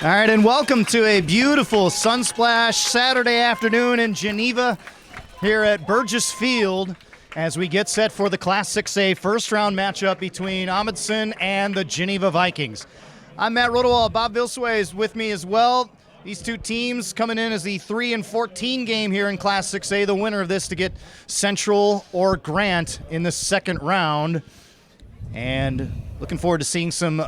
All right, and welcome to a beautiful Sunsplash Saturday afternoon in Geneva here at Burgess Field as we get set for the Class 6A first-round matchup between Amundsen and the Geneva Vikings. I'm Matt Rodewald. Bob Vilsway is with me as well. These two teams coming in as the 3-14 game here in Class 6A, the winner of this to get Central or Grant in the second round. And looking forward to seeing some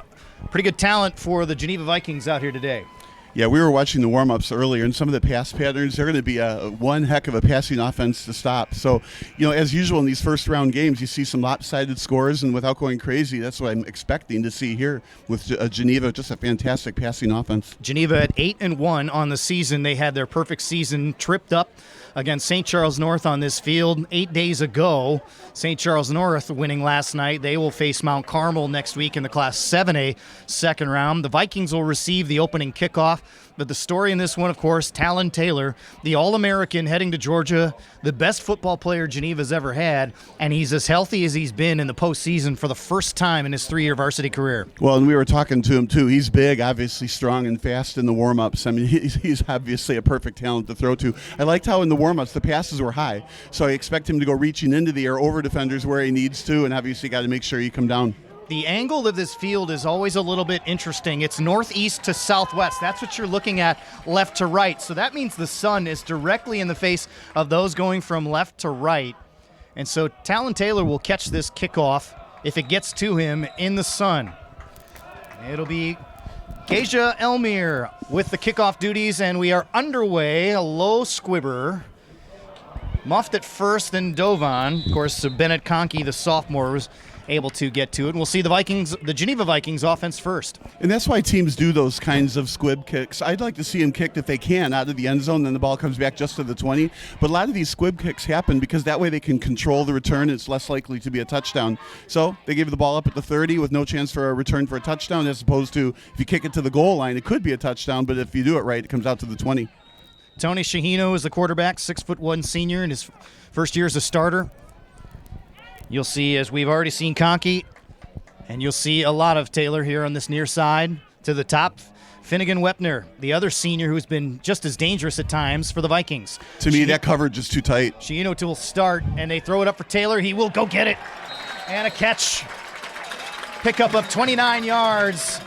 pretty good talent for the Geneva Vikings out here today. Yeah, we were watching the warm-ups earlier, and some of the pass patterns, they're going to be one heck of a passing offense to stop. So, as usual in ththese first-round games, you see some lopsided scores, and without going crazy, that's what I'm expecting to see here with Geneva, just a fantastic passing offense. Geneva at 8-1 on the season. They had their perfect season tripped up against St. Charles North on this field 8 days ago. St. Charles North winning last night. They will face Mount Carmel next week in the Class 7A second round. The Vikings will receive the opening kickoff. But the story in this one, of course, Talon Taylor, the All-American heading to Georgia, the best football player Geneva's ever had, and he's as healthy as he's been in the postseason for the first time in his 3-year varsity career. Well, and we were talking to him, too. He's big, obviously strong and fast in the warm-ups. I mean, he's obviously a perfect talent to throw to. I liked how in the warm-ups the passes were high, so I expect him to go reaching into the air over defenders where he needs to, and obviously got to make sure you come down. The angle of this field is always a little bit interesting. It's northeast to southwest. That's what you're looking at, left to right. So that means the sun is directly in the face of those going from left to right. And so Talon Taylor will catch this kickoff if it gets to him in the sun. It'll be Keja Elmir with the kickoff duties, and we are underway. A low squibber. Muffed at first, then Dovan. Of course, Bennett Conkey, the sophomore, was able to get to it. And we'll see the Geneva Vikings offense first. And that's why teams do those kinds of squib kicks. I'd like to see them kicked if they can out of the end zone, then the ball comes back just to the 20. But a lot of these squib kicks happen because that way they can control the return and it's less likely to be a touchdown. So they give the ball up at the 30 with no chance for a return for a touchdown, as opposed to if you kick it to the goal line, it could be a touchdown, but if you do it right, it comes out to the 20. Tony Shahino is the quarterback, 6'1" senior in his first year as a starter. You'll see, as we've already seen, Conkey, and you'll see a lot of Taylor here on this near side to the top. Finnegan Wepner, the other senior who's been just as dangerous at times for the Vikings. To me, that coverage is too tight. Shahino will start, and they throw it up for Taylor. He will go get it. And a catch. Pickup of 29 yards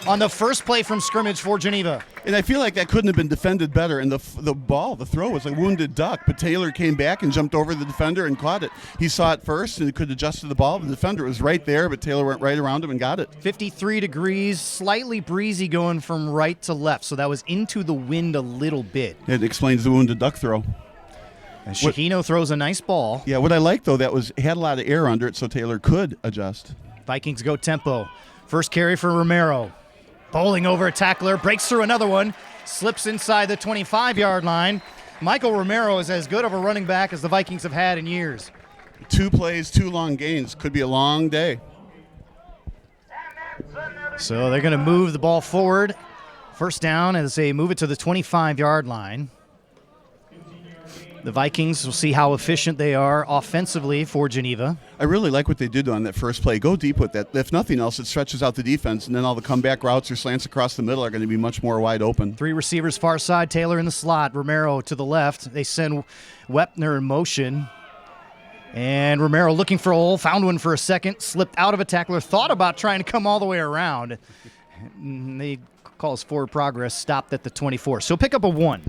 on the first play from scrimmage for Geneva. And I feel like that couldn't have been defended better. And the throw was a wounded duck, but Taylor came back and jumped over the defender and caught it. He saw it first and could adjust to the ball. The defender was right there, but Taylor went right around him and got it. 53 degrees, slightly breezy going from right to left, so that was into the wind a little bit. It explains the wounded duck throw. And Shahino throws a nice ball. Yeah, what I like, though, it had a lot of air under it, so Taylor could adjust. Vikings go tempo. First carry for Romero. Bowling over a tackler, breaks through another one, slips inside the 25-yard line. Michael Romero is as good of a running back as the Vikings have had in years. 2 plays, 2 long gains. Could be a long day. So they're going to move the ball forward. First down as they move it to the 25-yard line. The Vikings will see how efficient they are offensively for Geneva. I really like what they did on that first play. Go deep with that. If nothing else, it stretches out the defense, and then all the comeback routes or slants across the middle are going to be much more wide open. 3 receivers far side, Taylor in the slot, Romero to the left. They send Wepner in motion. And Romero looking for a hole, found one for a second, slipped out of a tackler, thought about trying to come all the way around. They call his forward progress, stopped at the 24. So pick up a 1.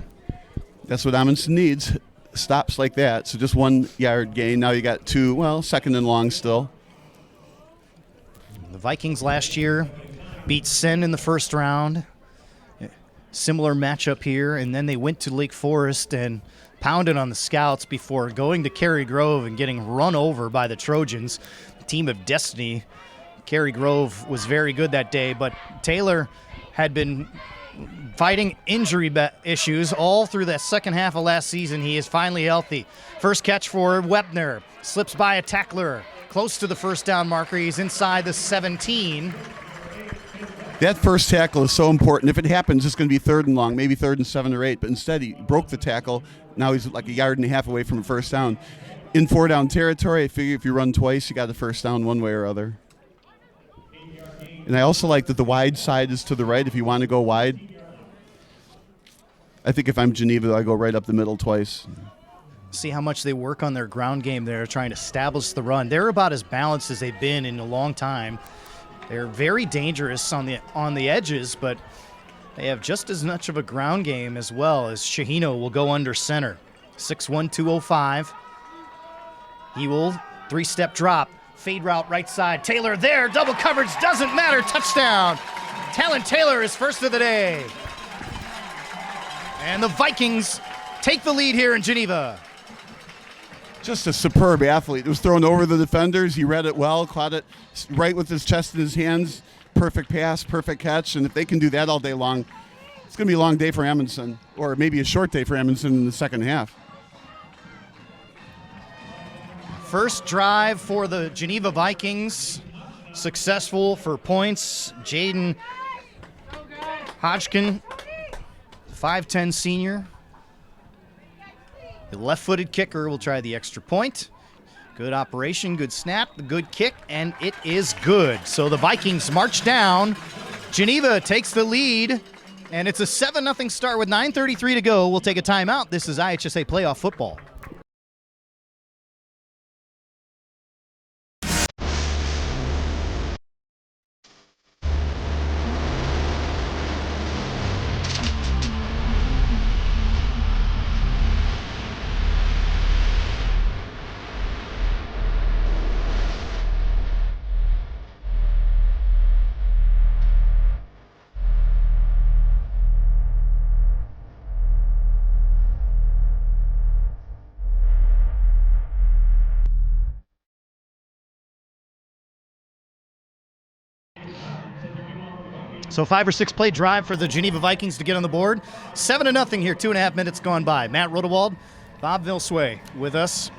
That's what Amundsen needs. Stops like that, so just 1 yard gain. Now you got 2, second and long still. The Vikings last year beat Sen in the first round. Similar matchup here, and then they went to Lake Forest and pounded on the Scouts before going to Cary Grove and getting run over by the Trojans, team of destiny. Cary Grove was very good that day, but Taylor had been fighting injury issues all through the second half of last season. He is finally healthy. First catch for Wepner. Slips by a tackler. Close to the first down marker. He's inside the 17. That first tackle is so important. If it happens, it's going to be 3rd and long, maybe 3rd and 7 or 8. But instead, he broke the tackle. Now he's like 1.5 yards away from a first down. In 4-down territory, I figure if you run twice, you got the first down one way or other. And I also like that the wide side is to the right if you want to go wide. I think if I'm Geneva, I go right up the middle twice. See how much they work on their ground game there, trying to establish the run. They're about as balanced as they've been in a long time. They're very dangerous on the edges, but they have just as much of a ground game as well. As Shahino will go under center. 6'1", 205. He will three-step drop. Fade route right side. Taylor there. Double coverage. Doesn't matter. Touchdown. Talon Taylor is first of the day. And the Vikings take the lead here in Geneva. Just a superb athlete. It was thrown over the defenders. He read it well, caught it right with his chest in his hands. Perfect pass, perfect catch. And if they can do that all day long, it's going to be a long day for Amundsen, or maybe a short day for Amundsen in the second half. First drive for the Geneva Vikings. Successful for points. Jaden Hodgkin, 5'10" senior. The left-footed kicker will try the extra point. Good operation, good snap, the good kick, and it is good. So the Vikings march down. Geneva takes the lead, and it's a 7-0 start with 9:33 to go. We'll take a timeout. This is IHSA Playoff Football. So 5 or 6 play drive for the Geneva Vikings to get on the board. 7-0 here, 2.5 minutes gone by. Matt Rodewald, Bob Vilsway with us.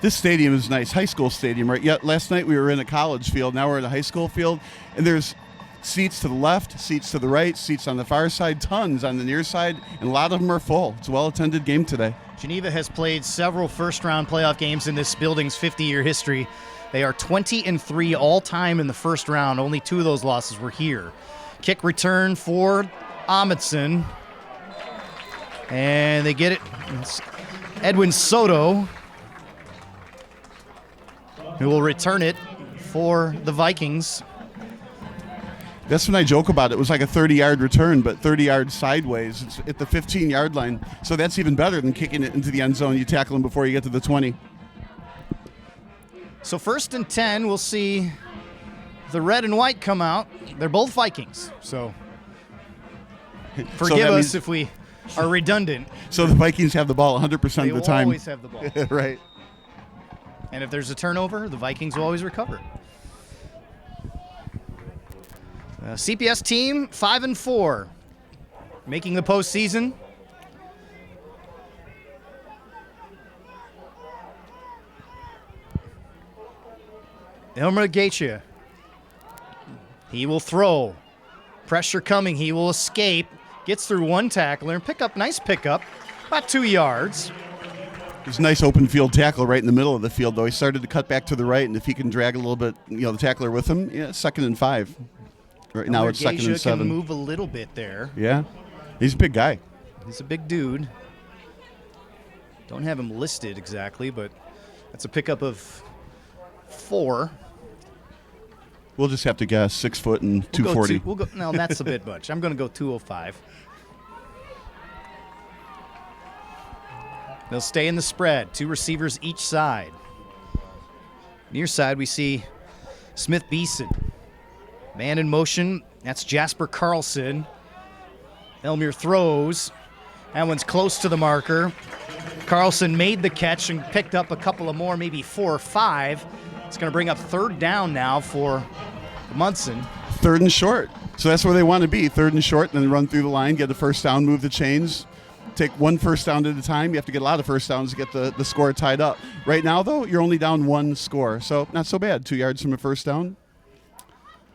This stadium is nice, high school stadium, right? Yeah, last night we were in a college field, now we're in a high school field, and there's seats to the left, seats to the right, seats on the far side, tons on the near side, and a lot of them are full. It's a well-attended game today. Geneva has played several first-round playoff games in this building's 50-year history. They are 20-3 all-time in the first round. Only 2 of those losses were here. Kick return for Amundsen. And they get it. It's Edwin Soto, who will return it for the Vikings. That's when I joke about it. It was like a 30-yard return, but 30 yards sideways. It's at the 15-yard line. So that's even better than kicking it into the end zone. You tackle him before you get to the 20. So 1st and 10, we'll see the red and white come out. They're both Vikings, so forgive us if we are redundant. So the Vikings have the ball 100% of the time. They always have the ball. Right. And if there's a turnover, the Vikings will always recover. CPS team 5-4, making the postseason. Elmer Gaethje. He will throw. Pressure coming. He will escape. Gets through one tackler and nice pickup, about 2 yards. It's a nice open field tackle right in the middle of the field, though. He started to cut back to the right, and if he can drag a little bit, the tackler with him, 2nd and 5. Right now it's 2nd and 7. Can move a little bit there. Yeah, he's a big guy. He's a big dude. Don't have him listed exactly, but that's a pickup of 4. We'll just have to guess 6 foot and 240. No, that's a bit much. I'm going to go 205. They'll stay in the spread. 2 receivers each side. Near side, we see Smith Beeson. Man in motion. That's Jasper Carlson. Elmer throws. That one's close to the marker. Carlson made the catch and picked up a couple of more, maybe 4 or 5. It's going to bring up 3rd down now for Amundsen. 3rd and short. So that's where they want to be. 3rd and short, and then run through the line, get the first down, move the chains. Take 1 first down at a time. You have to get a lot of first downs to get the score tied up. Right now, though, you're only down 1 score. So not so bad. 2 yards from a first down.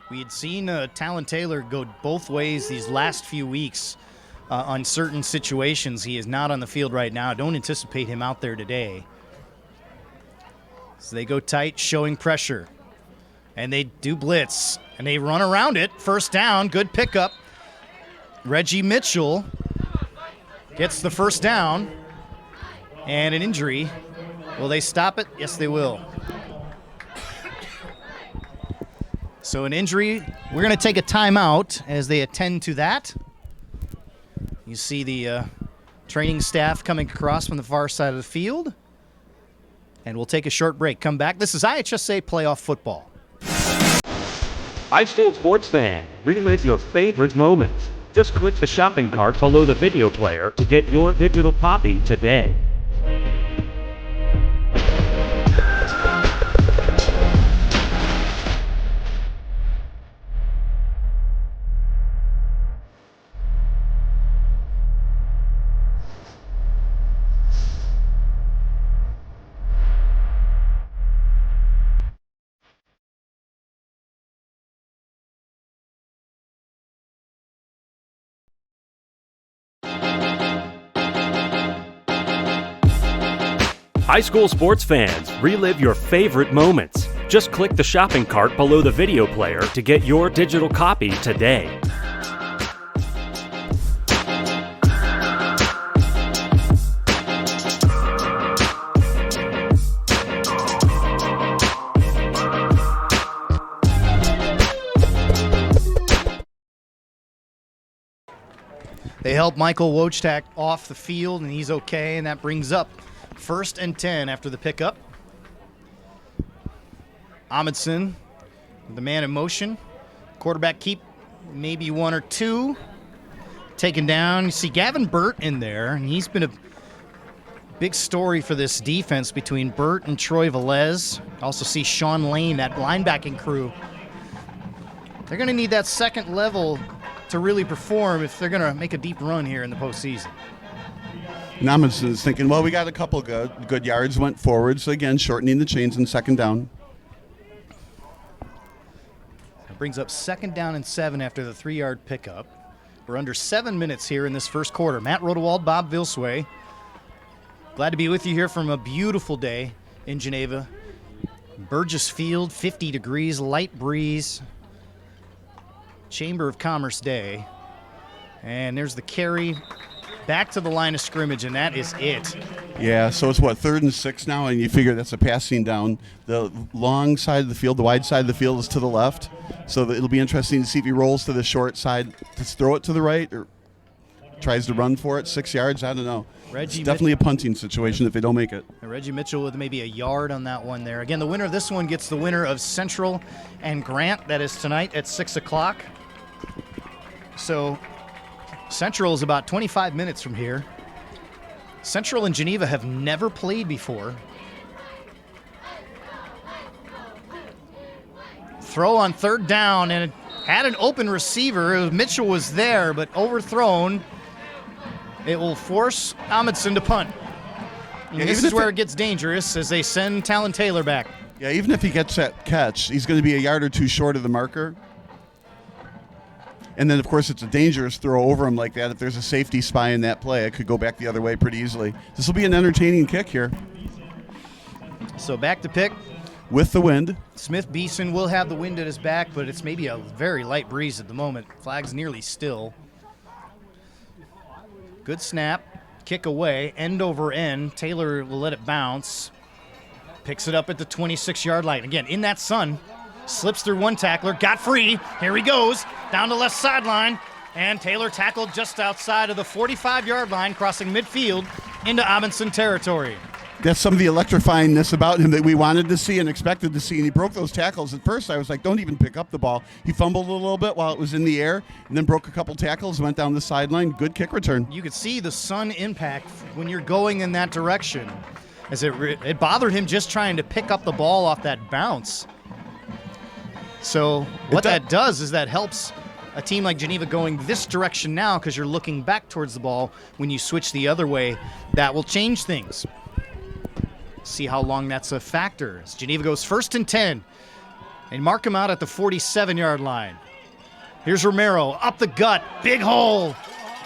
We had seen Talon Taylor go both ways these last few weeks on certain situations. He is not on the field right now. Don't anticipate him out there today. So they go tight, showing pressure. And they do blitz, and they run around it. First down, good pickup. Reggie Mitchell gets the first down, and an injury. Will they stop it? Yes, they will. So an injury. We're going to take a timeout as they attend to that. You see the training staff coming across from the far side of the field. And we'll take a short break. Come back. This is IHSA Playoff Football. IHSA Sports Fan, relive your favorite moments. Just click the shopping cart below the video player to get your digital copy today. High school sports fans, relive your favorite moments. Just click the shopping cart below the video player to get your digital copy today. They help Michael Wojtak off the field, and he's okay, and that brings up 1st and 10 after the pickup. Amundsen, the man in motion. Quarterback keep maybe 1 or 2. Taken down. You see Gavin Burt in there, and he's been a big story for this defense between Burt and Troy Velez. Also see Sean Lane, that linebacking crew. They're going to need that second level to really perform if they're going to make a deep run here in the postseason. And Amundsen's thinking, well, we got a couple good yards, went forward. So, again, shortening the chains in 2nd down. That brings up 2nd down and 7 after the 3-yard pickup. We're under 7 minutes here in this first quarter. Matt Rodewald, Bob Vilsway. Glad to be with you here from a beautiful day in Geneva. Burgess Field, 50 degrees, light breeze. Chamber of Commerce day. And there's the carry back to the line of scrimmage, and that is it. Yeah, so it's 3rd and 6 now, and you figure that's a passing down. The long side of the field, the wide side of the field is to the left, so it'll be interesting to see if he rolls to the short side to throw it to the right or tries to run for it 6 yards. I don't know. It's definitely a punting situation if they don't make it. And Reggie Mitchell with maybe a yard on that one there. Again, the winner of this one gets the winner of Central and Grant. That is tonight at 6 o'clock. So Central is about 25 minutes from here. Central and Geneva have never played before. Throw on 3rd down, and it had an open receiver. Mitchell was there, but overthrown. It will force Amundsen to punt. And this is where it gets dangerous as they send Talon Taylor back. Yeah, even if he gets that catch, he's going to be a yard or 2 short of the marker. And then, of course, it's a dangerous throw over him like that. If there's a safety spy in that play, it could go back the other way pretty easily. This will be an entertaining kick here. So back to pick. With the wind. Smith Beeson will have the wind at his back, but it's maybe a very light breeze at the moment. Flag's nearly still. Good snap. Kick away. End over end. Taylor will let it bounce. Picks it up at the 26-yard line. Again, in that sun. Slips through one tackler, got free. Here he goes, down the left sideline. And Taylor tackled just outside of the 45-yard line, crossing midfield into Amundsen territory. That's some of the electrifyingness about him that we wanted to see and expected to see. And he broke those tackles. At first, I was like, don't even pick up the ball. He fumbled a little bit while it was in the air and then broke a couple tackles, went down the sideline. Good kick return. You could see the sun impact when you're going in that direction, as it bothered him just trying to pick up the ball off that bounce. So what that does is that helps a team like Geneva going this direction now because you're looking back towards the ball. When you switch the other way, that will change things. See how long that's a factor. As Geneva goes 1st and 10. They mark him out at the 47-yard line. Here's Romero, up the gut, big hole.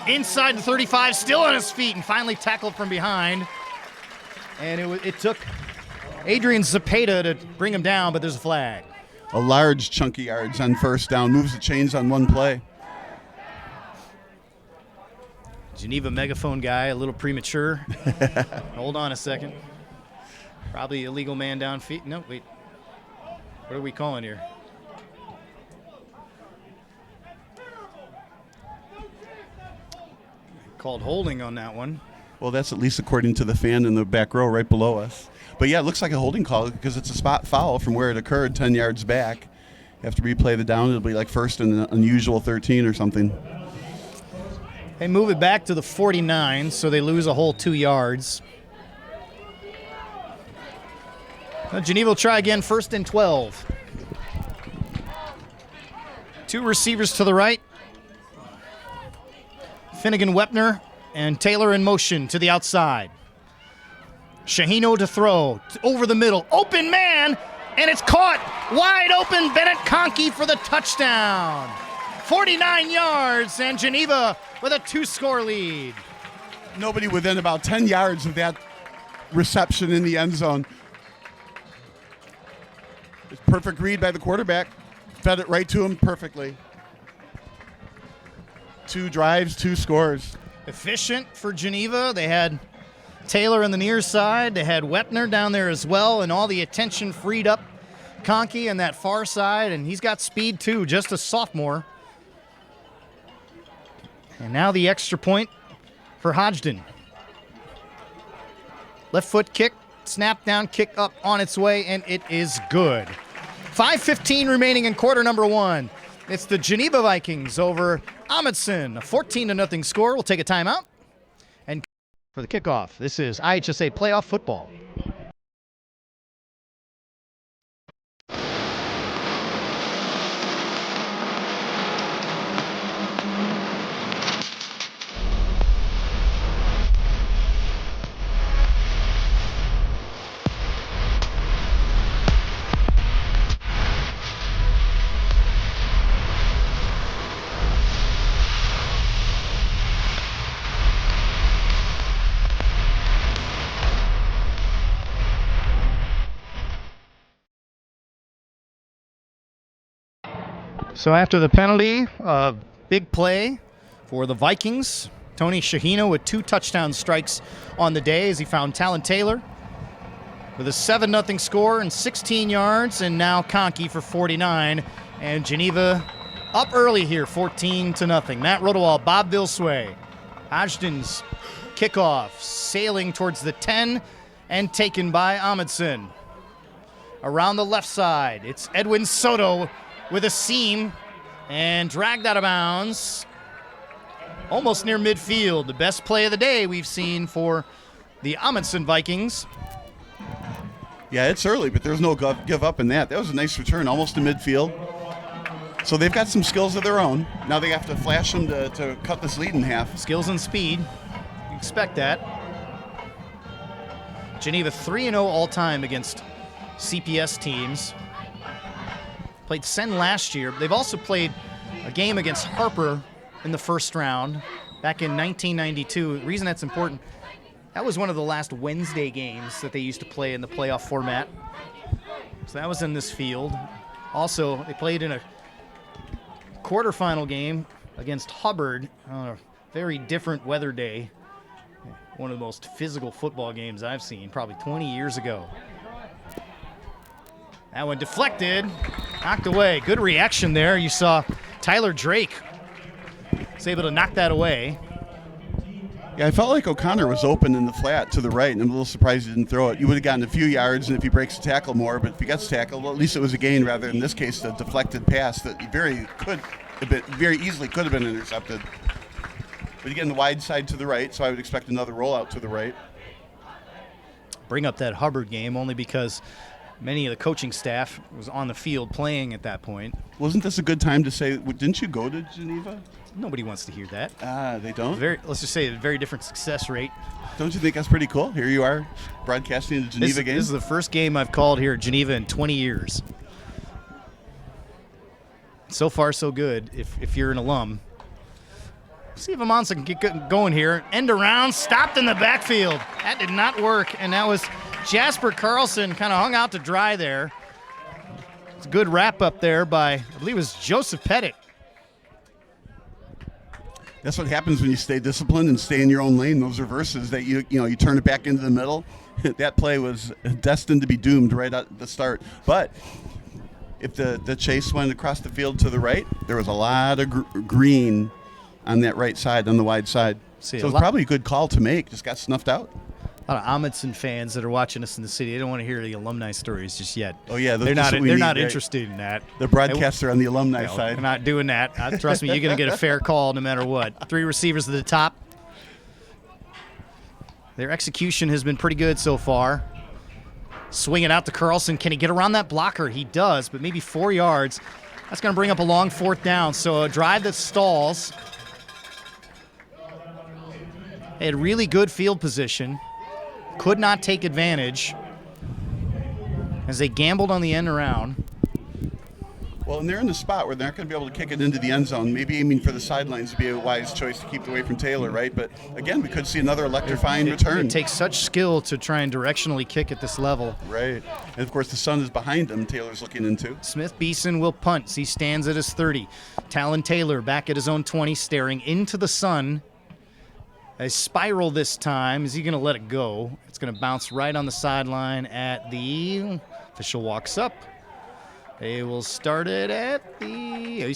Inside the 35, still on his feet, and finally tackled from behind. And it took Adrian Zapata to bring him down, but there's a flag. a large chunk of yards on first down, moves the chains on one play. Geneva megaphone guy, a little premature. Hold on a second. Probably illegal man down feet. No, wait. What are we calling here? Called holding on that one. Well, that's at least according to the fan in the back row right below us. But yeah, it looks like a holding call because it's a spot foul from where it occurred 10 yards back. You have to replay the down. It'll be like first and an unusual 13 or something. They move it back to the 49, so they lose a whole 2 yards. Now Geneva will try again, first and 12. 2 receivers to the right. Finnegan, Wepner, and Taylor in motion to the outside. Shahino to throw, over the middle, open man, and it's caught. Wide open, Bennett Conkey for the touchdown. 49 yards, and Geneva with a 2-score lead. Nobody within about 10 yards of that reception in the end zone. It's perfect read by the quarterback. Fed it right to him perfectly. 2 drives, 2 scores. Efficient for Geneva. They had Taylor on the near side. They had Wepner down there as well, and all the attention freed up Conkey on that far side, and he's got speed too, just a sophomore. And now the extra point for Hodgdon. Left foot kick, snap down, kick up on its way, and it is good. 5:15 remaining in quarter number 1. It's the Geneva Vikings over Amundsen. A 14-0 score. We'll take a timeout. And for the kickoff, this is IHSA playoff football. So after the penalty, big play for the Vikings. Tony Shahino with 2 touchdown strikes on the day as he found Talon Taylor with a 7-0 score and 16 yards, and now Conkey for 49. And Geneva up early here, 14-0. Matt Rodewald, Bob Vilsway. Hodgdon's kickoff, sailing towards the 10 and taken by Amundsen. Around the left side, it's Edwin Soto with a seam and dragged out of bounds almost near midfield. The best play of the day we've seen for the Amundsen Vikings. Yeah, it's early, but there's no give up in that. That was a nice return, almost to midfield. So they've got some skills of their own. Now they have to flash them to cut this lead in half. Skills and speed. You expect that. Geneva 3-0 all-time against CPS teams. Played Sen last year. They've also played a game against Harper in the first round back in 1992. The reason that's important, that was one of the last Wednesday games that they used to play in the playoff format. So that was in this field. Also, they played in a quarterfinal game against Hubbard on a very different weather day. One of the most physical football games I've seen, probably 20 years ago. That one deflected, knocked away. Good reaction there. You saw Tyler Drake was able to knock that away. Yeah, I felt like O'Connor was open in the flat to the right, and I'm a little surprised he didn't throw it. You would have gotten a few yards, and if he breaks the tackle more, but if he gets tackled, well, at least it was a gain rather than, in this case, a deflected pass that very easily could have been intercepted. But again, the wide side to the right, so I would expect another rollout to the right. Bring up that Hubbard game only because many of the coaching staff was on the field playing at that point. Wasn't this a good time to say, didn't you go to Geneva? Nobody wants to hear that. They don't? Let's just say a very different success rate. Don't you think that's pretty cool? Here you are broadcasting the Geneva game. This is the first game I've called here at Geneva in 20 years. So far, so good if you're an alum. See if Amundsen can get going here. End around, stopped in the backfield. That did not work, and that was Jasper Carlson kind of hung out to dry there. It's a good wrap up there by, I believe it was Joseph Pettit. That's what happens when you stay disciplined and stay in your own lane. Those reverses that you turn it back into the middle. That play was destined to be doomed right at the start. But if the chase went across the field to the right, there was a lot of green on that right side, on the wide side. So it was probably a good call to make. Just got snuffed out. A lot of Amundsen fans that are watching us in the city, they don't want to hear the alumni stories just yet. Oh, yeah. They're not interested in that. The broadcaster on the alumni side. They're not doing that. Trust me, you're going to get a fair call no matter what. 3 receivers at the top. Their execution has been pretty good so far. Swing it out to Carlson. Can he get around that blocker? He does, but maybe 4 yards. That's going to bring up a long 4th down. So a drive that stalls. They had really good field position. Could not take advantage as they gambled on the end around. Well, and they're in the spot where they're not going to be able to kick it into the end zone. Maybe aiming for the sidelines would be a wise choice to keep it away from Taylor, right? But again, we could see another electrifying return. It takes such skill to try and directionally kick at this level. Right. And of course, the sun is behind him, Taylor's looking into. Smith Beeson will punt. He stands at his 30. Talon Taylor back at his own 20, staring into the sun. A spiral this time. Is he going to let it go? It's going to bounce right on the sideline at the official walks up. They will start it at the.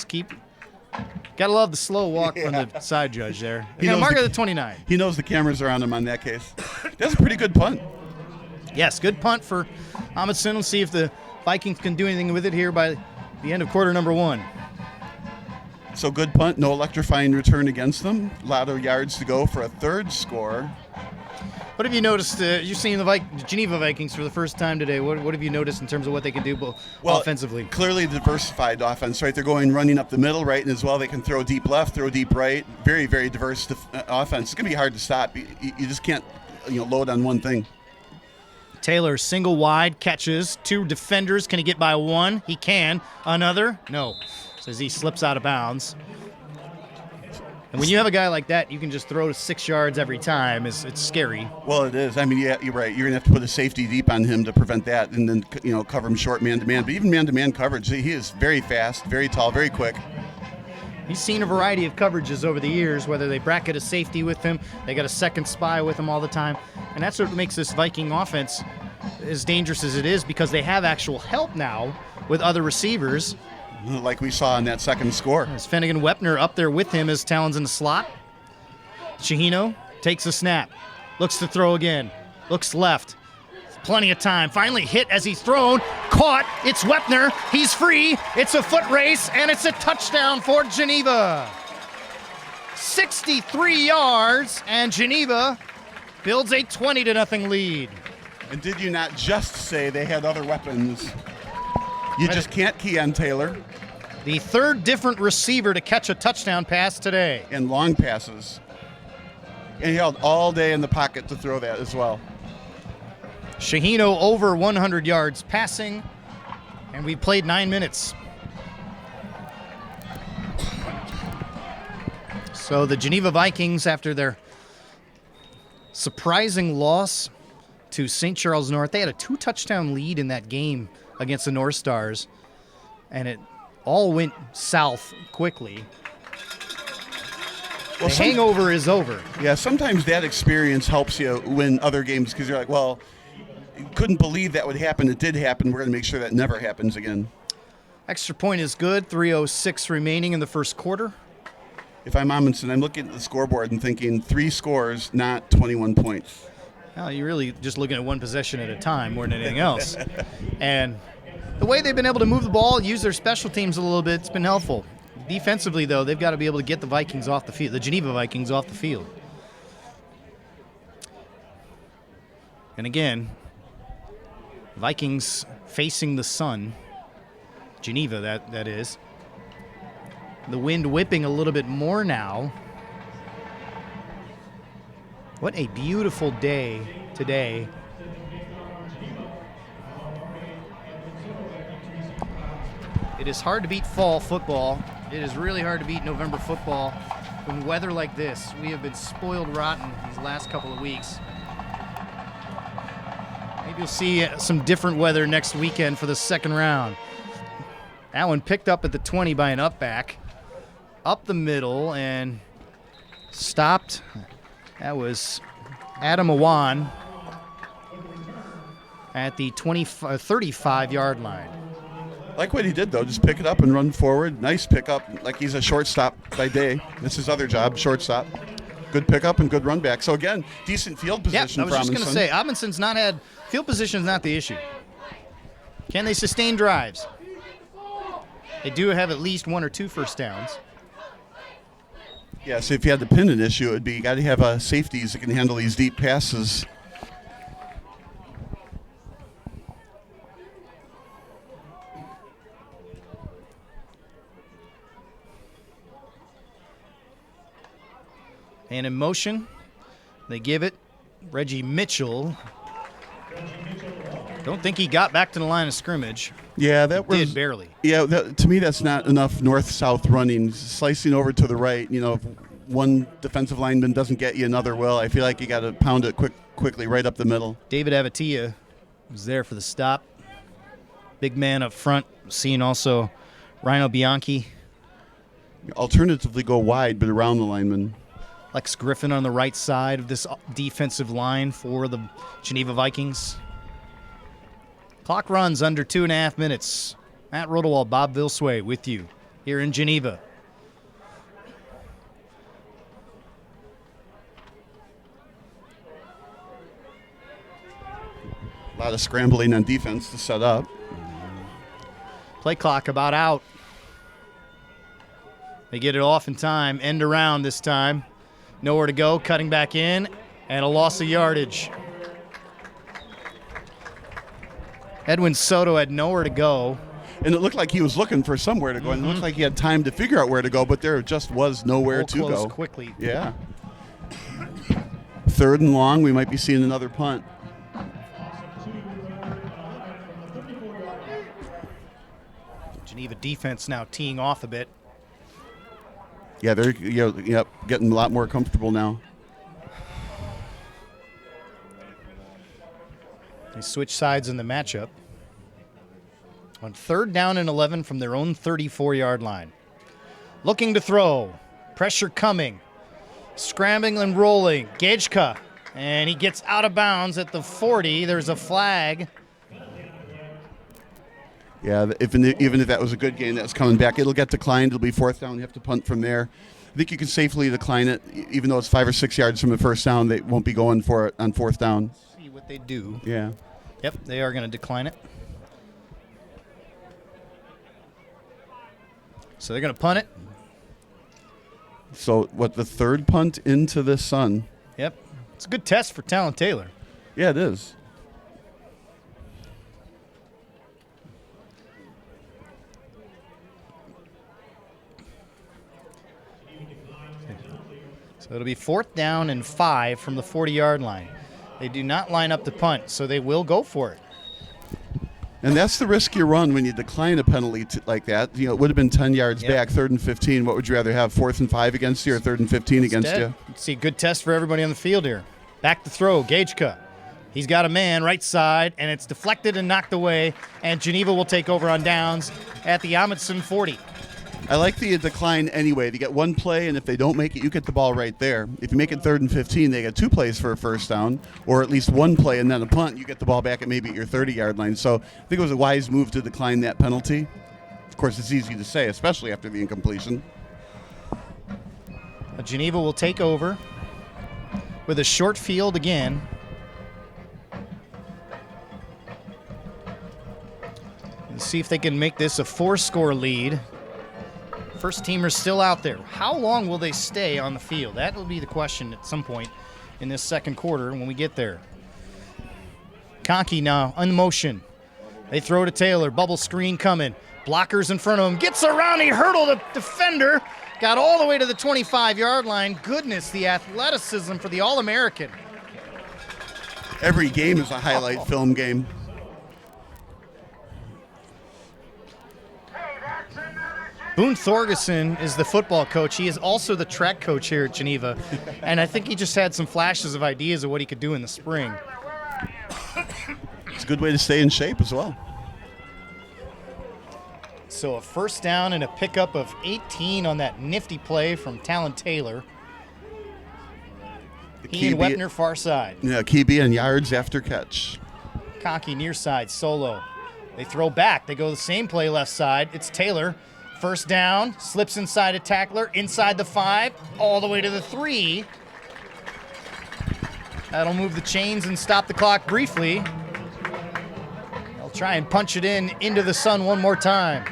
Gotta love the slow walk from the side judge there. Mark at the 29. He knows the cameras are on him on that case. That's a pretty good punt. Yes, good punt for Amundsen. We'll see if the Vikings can do anything with it here by the end of quarter number 1. So good punt, no electrifying return against them. A lot of yards to go for a 3rd score. What have you noticed? You've seen the Geneva Vikings for the first time today. What have you noticed in terms of what they can do offensively? Clearly diversified offense, right? They're running up the middle, right? And as well, they can throw deep left, throw deep right. Very, very diverse offense. It's going to be hard to stop. You just can't load on one thing. Taylor, single wide, catches. 2 defenders. Can he get by 1? He can. Another? No. As he slips out of bounds. And when you have a guy like that, you can just throw to 6 yards every time. It's scary. Well, it is. I mean, yeah, you're right. You're going to have to put a safety deep on him to prevent that and then, cover him short man-to-man. But even man-to-man coverage, he is very fast, very tall, very quick. He's seen a variety of coverages over the years, whether they bracket a safety with him, they got a second spy with him all the time. And that's what makes this Viking offense as dangerous as it is, because they have actual help now with other receivers. Like we saw in that second score. As Finnegan Wepner up there with him as Talon's in the slot. Shahino takes a snap. Looks to throw again. Looks left. Plenty of time. Finally hit as he's thrown. Caught. It's Wepner. He's free. It's a foot race, and it's a touchdown for Geneva. 63 yards, and Geneva builds a 20-0 lead. And did you not just say they had other weapons? You just can't key on Taylor. The 3rd different receiver to catch a touchdown pass today. And long passes. And he held all day in the pocket to throw that as well. Shahino over 100 yards passing, and we played 9 minutes. So the Geneva Vikings, after their surprising loss to St. Charles North, they had a 2-touchdown lead in that game against the North Stars, and it all went south quickly. Well, the hangover is over. Yeah, sometimes that experience helps you win other games because you're like, well, couldn't believe that would happen. It did happen. We're going to make sure that never happens again. Extra point is good. 3:06 remaining in the first quarter. If I'm Amundsen, I'm looking at the scoreboard and thinking 3 scores, not 21 points. Well, you're really just looking at one possession at a time more than anything else. And the way they've been able to move the ball, use their special teams a little bit, it's been helpful. Defensively, though, they've got to be able to get the Vikings off the field, the Geneva Vikings off the field. And again, Vikings facing the sun. Geneva, that is. The wind whipping a little bit more now. What a beautiful day today. It is hard to beat fall football. It is really hard to beat November football when weather like this. We have been spoiled rotten these last couple of weeks. Maybe you'll see some different weather next weekend for the second round. That one picked up at the 20 by an up back. Up the middle and stopped. That was Adam Awan at the 35-yard line. Like what he did, though, just pick it up and run forward. Nice pickup, like he's a shortstop by day. That's his other job, shortstop. Good pickup and good run back. So, again, decent field position for Amundsen. I was just going to say, Amundsen's not had – field position is not the issue. Can they sustain drives? They do have at least 1 or 2 first downs. Yeah, so if you had the pin an issue, it would be you got to have safeties that can handle these deep passes. And in motion, they give it. Reggie Mitchell. Don't think he got back to the line of scrimmage. Yeah, that was did barely. Yeah, to me that's not enough north-south running. Slicing over to the right, if one defensive lineman doesn't get you, another will. I feel like you got to pound it quickly right up the middle. David Avatia was there for the stop. Big man up front. Seeing also Rhino Bianchi. Alternatively, go wide, but around the lineman. Lex Griffin on the right side of this defensive line for the Geneva Vikings. Clock runs under 2.5 minutes. Matt Rodewald, Bob Vilsway with you here in Geneva. A lot of scrambling on defense to set up. Play clock about out. They get it off in time. End around this time. Nowhere to go. Cutting back in. And a loss of yardage. Edwin Soto had nowhere to go. And it looked like he was looking for somewhere to go. And it looked like he had time to figure out where to go, but there just was nowhere to go. Quickly. Yeah. 3rd and long, we might be seeing another punt. Geneva defense now teeing off a bit. Yeah, they're getting a lot more comfortable now. They switch sides in the matchup. On 3rd down and 11 from their own 34-yard line. Looking to throw. Pressure coming. Scrambling and rolling. Gejka. And he gets out of bounds at the 40. There's a flag. Yeah, even if that was a good game that's coming back, it'll get declined. It'll be 4th down. You have to punt from there. I think you can safely decline it. Even though it's 5 or 6 yards from the first down, they won't be going for it on 4th down. See what they do. Yeah. Yep, they are going to decline it. So they're going to punt it. So, the 3rd punt into the sun? Yep. It's a good test for Talon Taylor. Yeah, it is. So it'll be 4th down and 5 from the 40-yard line. They do not line up to punt, so they will go for it. And that's the risk you run when you decline a penalty like that. It would have been 10 yards back, 3rd and 15. What would you rather have, 4th and 5 against you or 3rd and 15 against you? Let's see, good test for everybody on the field here. Back to throw, Gejka. He's got a man right side, and it's deflected and knocked away, and Geneva will take over on downs at the Amundsen 40. I like the decline anyway. They get one play, and if they don't make it, you get the ball right there. If you make it 3rd and 15, they get 2 plays for a first down, or at least 1 play and then a punt. You get the ball back at maybe your 30-yard line. So I think it was a wise move to decline that penalty. Of course, it's easy to say, especially after the incompletion. Geneva will take over with a short field again. Let's see if they can make this a 4-score lead. First teamers still out there. How long will they stay on the field? That will be the question at some point in this second quarter when we get there. Conkey now in motion. They throw to Taylor. Bubble screen coming. Blockers in front of him. Gets around. He hurdled a defender. Got all the way to the 25-yard line. Goodness, the athleticism for the All-American. Every game is a highlight film game. Boone Thorgerson is the football coach. He is also the track coach here at Geneva. And I think he just had some flashes of ideas of what he could do in the spring. It's a good way to stay in shape as well. So a first down and a pickup of 18 on that nifty play from Talon Taylor. He and Wepner far side. Yeah, Kebe and yards after catch. Conkey near side, solo. They throw back. They go the same play left side. It's Taylor. First down, slips inside a tackler, inside the 5, all the way to the 3. That'll move the chains and stop the clock briefly. They'll try and punch it into the sun one more time.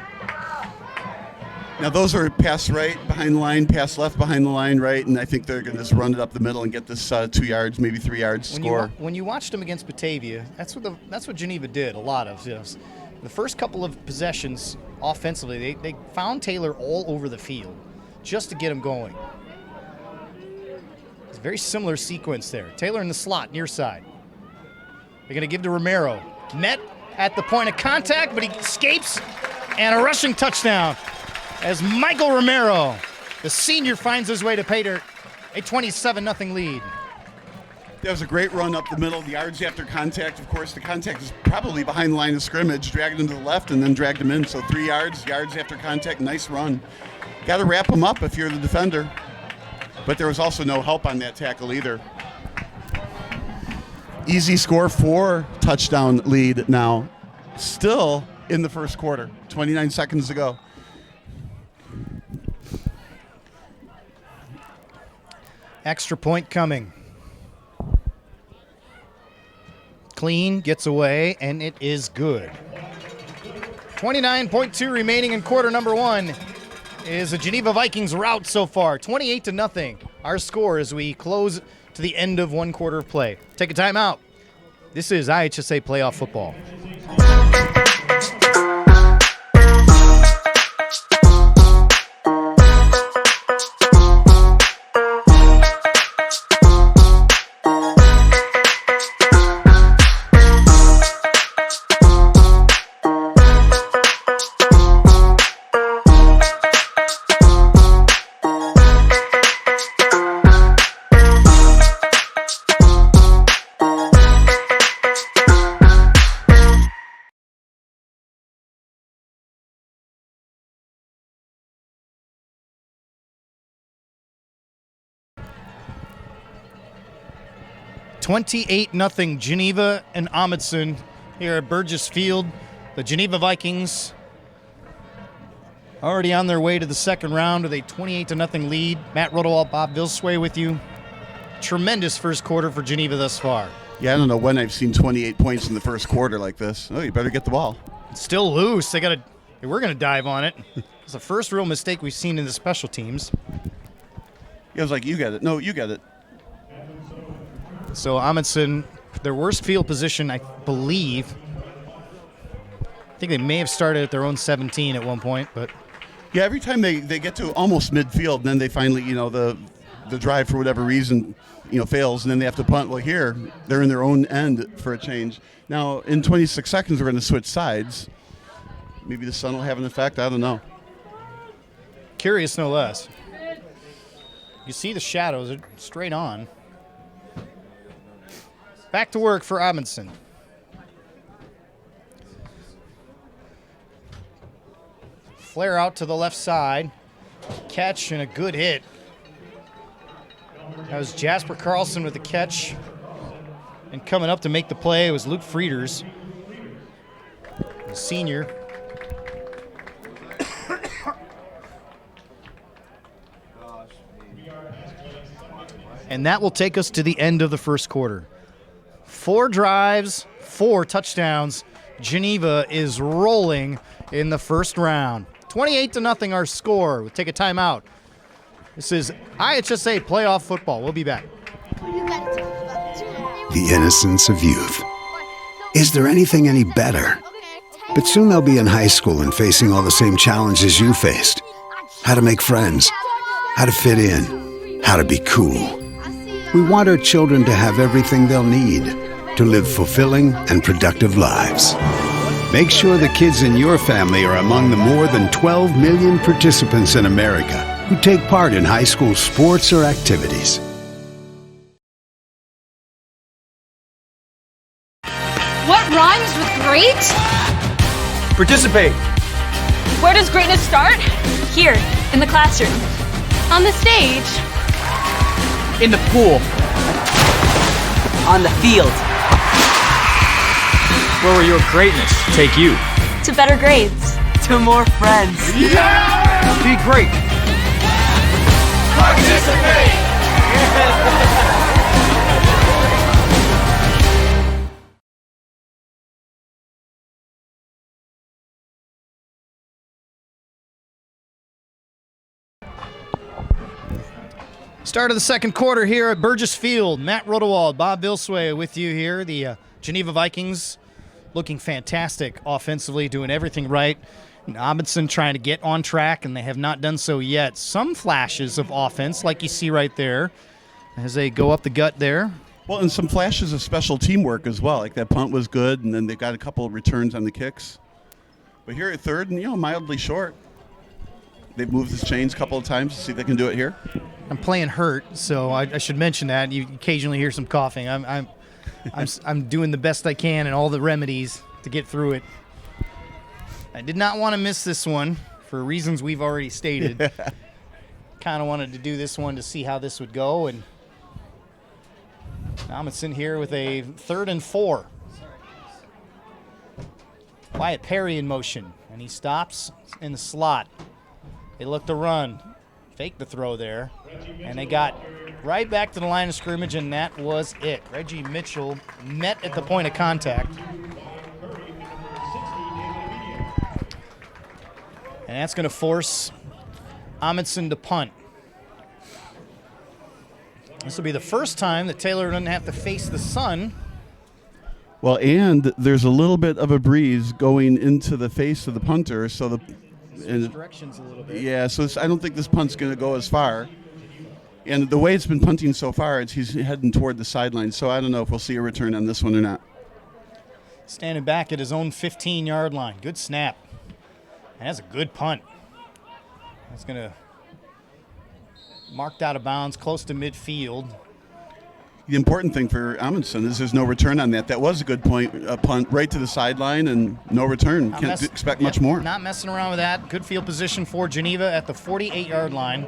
Now those are pass right behind the line, pass left behind the line, right, and I think they're going to just run it up the middle and get this 2 yards, maybe 3 yards score. When you watched them against Batavia, that's what Geneva did a lot of. The first couple of possessions offensively, they found Taylor all over the field just to get him going. It's a very similar sequence there. Taylor in the slot, near side. They're going to give to Romero. Met at the point of contact, but he escapes, and a rushing touchdown as Michael Romero, the senior, finds his way to pay dirt, a 27-0 lead. That was a great run up the middle, the yards after contact. Of course, the contact is probably behind the line of scrimmage, dragged him to the left and then dragged him in. So 3 yards after contact, nice run. Got to wrap him up if you're the defender. But there was also no help on that tackle either. Easy score, 4-touchdown lead now. Still in the first quarter, 29 seconds to go. Extra point coming. Clean, gets away, and it is good. 29.2 remaining in quarter number 1 is a Geneva Vikings rout so far, 28-0. Our score as we close to the end of 1 quarter of play. Take a timeout. This is IHSA Playoff Football. (28-0) Geneva and Amundsen here at Burgess Field. The Geneva Vikings already on their way to the second round with a 28-0 lead. Matt Rodewald, Bob Vilsway with you. Tremendous first quarter for Geneva thus far. Yeah, I don't know when I've seen 28 points in the first quarter like this. Oh, you better get the ball. It's still loose. We're going to dive on it. It's the first real mistake we've seen in the special teams. Yeah, I was like, you get it. No, you get it. So Amundsen, their worst field position, I believe. I think they may have started at their own 17 at one point, but yeah, every time they get to almost midfield, and then they finally, the drive for whatever reason, fails, and then they have to punt. Well, here they're in their own end for a change. Now in 26 seconds, we're going to switch sides. Maybe the sun will have an effect. I don't know. Curious, no less. You see the shadows are straight on. Back to work for Amundsen. Flare out to the left side. Catch and a good hit. That was Jasper Carlson with the catch. And coming up to make the play was Luke Frieders, the senior. And that will take us to the end of the first quarter. 4 drives, 4 touchdowns. Geneva is rolling in the first round. 28-0 our score. We'll take a timeout. This is IHSA Playoff Football. We'll be back. The innocence of youth. Is there anything any better? But soon they'll be in high school and facing all the same challenges you faced. How to make friends, how to fit in, how to be cool. We want our children to have everything they'll need to live fulfilling and productive lives. Make sure the kids in your family are among the more than 12 million participants in America who take part in high school sports or activities. What rhymes with great? Participate. Where does greatness start? Here, in the classroom. On the stage. In the pool. On the field. Where will your greatness take you? To better grades. To more friends. Yeah! Be great. Participate! Start of the second quarter here at Burgess Field. Matt Rodewald, Bob Bilsway with you here. The Geneva Vikings looking fantastic offensively, doing everything right. And Amundsen trying to get on track, and they have not done so yet. Some flashes of offense, like you see right there, as they go up the gut there. Well, and some flashes of special teamwork as well. Like that punt was good, and then they got a couple of returns on the kicks. But here at third, and mildly short. They've moved the chains a couple of times to see if they can do it here. I'm playing hurt, so I should mention that. You occasionally hear some coughing. I'm doing the best I can and all the remedies to get through it. I did not want to miss this one for reasons we've already stated. Kind of wanted to do this one to see how this would go, and Amundsen here with a 3rd and 4. Wyatt Perry in motion, and he stops in the slot. They look to run, fake the throw there, and they got right back to the line of scrimmage, and that was it. Reggie Mitchell met at the point of contact. And that's going to force Amundsen to punt. This will be the first time that Taylor doesn't have to face the sun. Well, and there's a little bit of a breeze going into the face of the punter, so the directions a little bit. Yeah, so I don't think this punt's going to go as far. And the way it's been punting so far, he's heading toward the sideline, so I don't know if we'll see a return on this one or not. Standing back at his own 15-yard line. Good snap. And that's a good punt. That's going to marked out of bounds, close to midfield. The important thing for Amundsen is there's no return on that. That was a good punt right to the sideline and no return. Can't expect much more. Not messing around with that. Good field position for Geneva at the 48-yard line.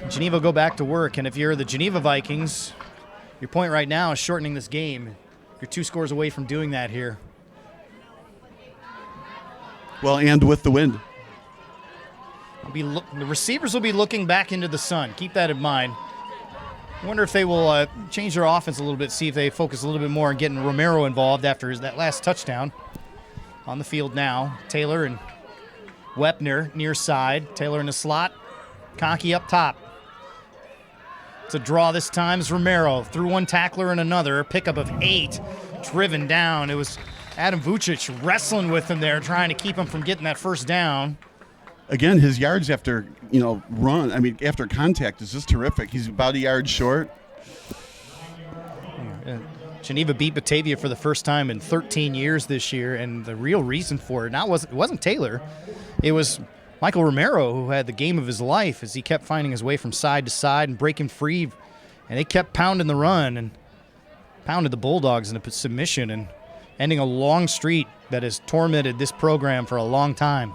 Geneva go back to work, and if you're the Geneva Vikings, your point right now is shortening this game. You're 2 scores away from doing that here. Well, and with the wind. The receivers will be looking back into the sun. Keep that in mind. I wonder if they will change their offense a little bit, see if they focus a little bit more on getting Romero involved after that last touchdown. On the field now, Taylor and Wepner near side. Taylor in the slot, Conkey up top. It's a draw this time is Romero. Through one tackler and another, pickup of 8, driven down. It was Adam Vucic wrestling with him there, trying to keep him from getting that first down. Again, his yards after, after contact is just terrific. He's about a yard short. Geneva beat Batavia for the first time in 13 years this year, and the real reason for it wasn't Taylor. It was Michael Romero who had the game of his life as he kept finding his way from side to side and breaking free, and they kept pounding the run and pounded the Bulldogs into submission and ending a long streak that has tormented this program for a long time.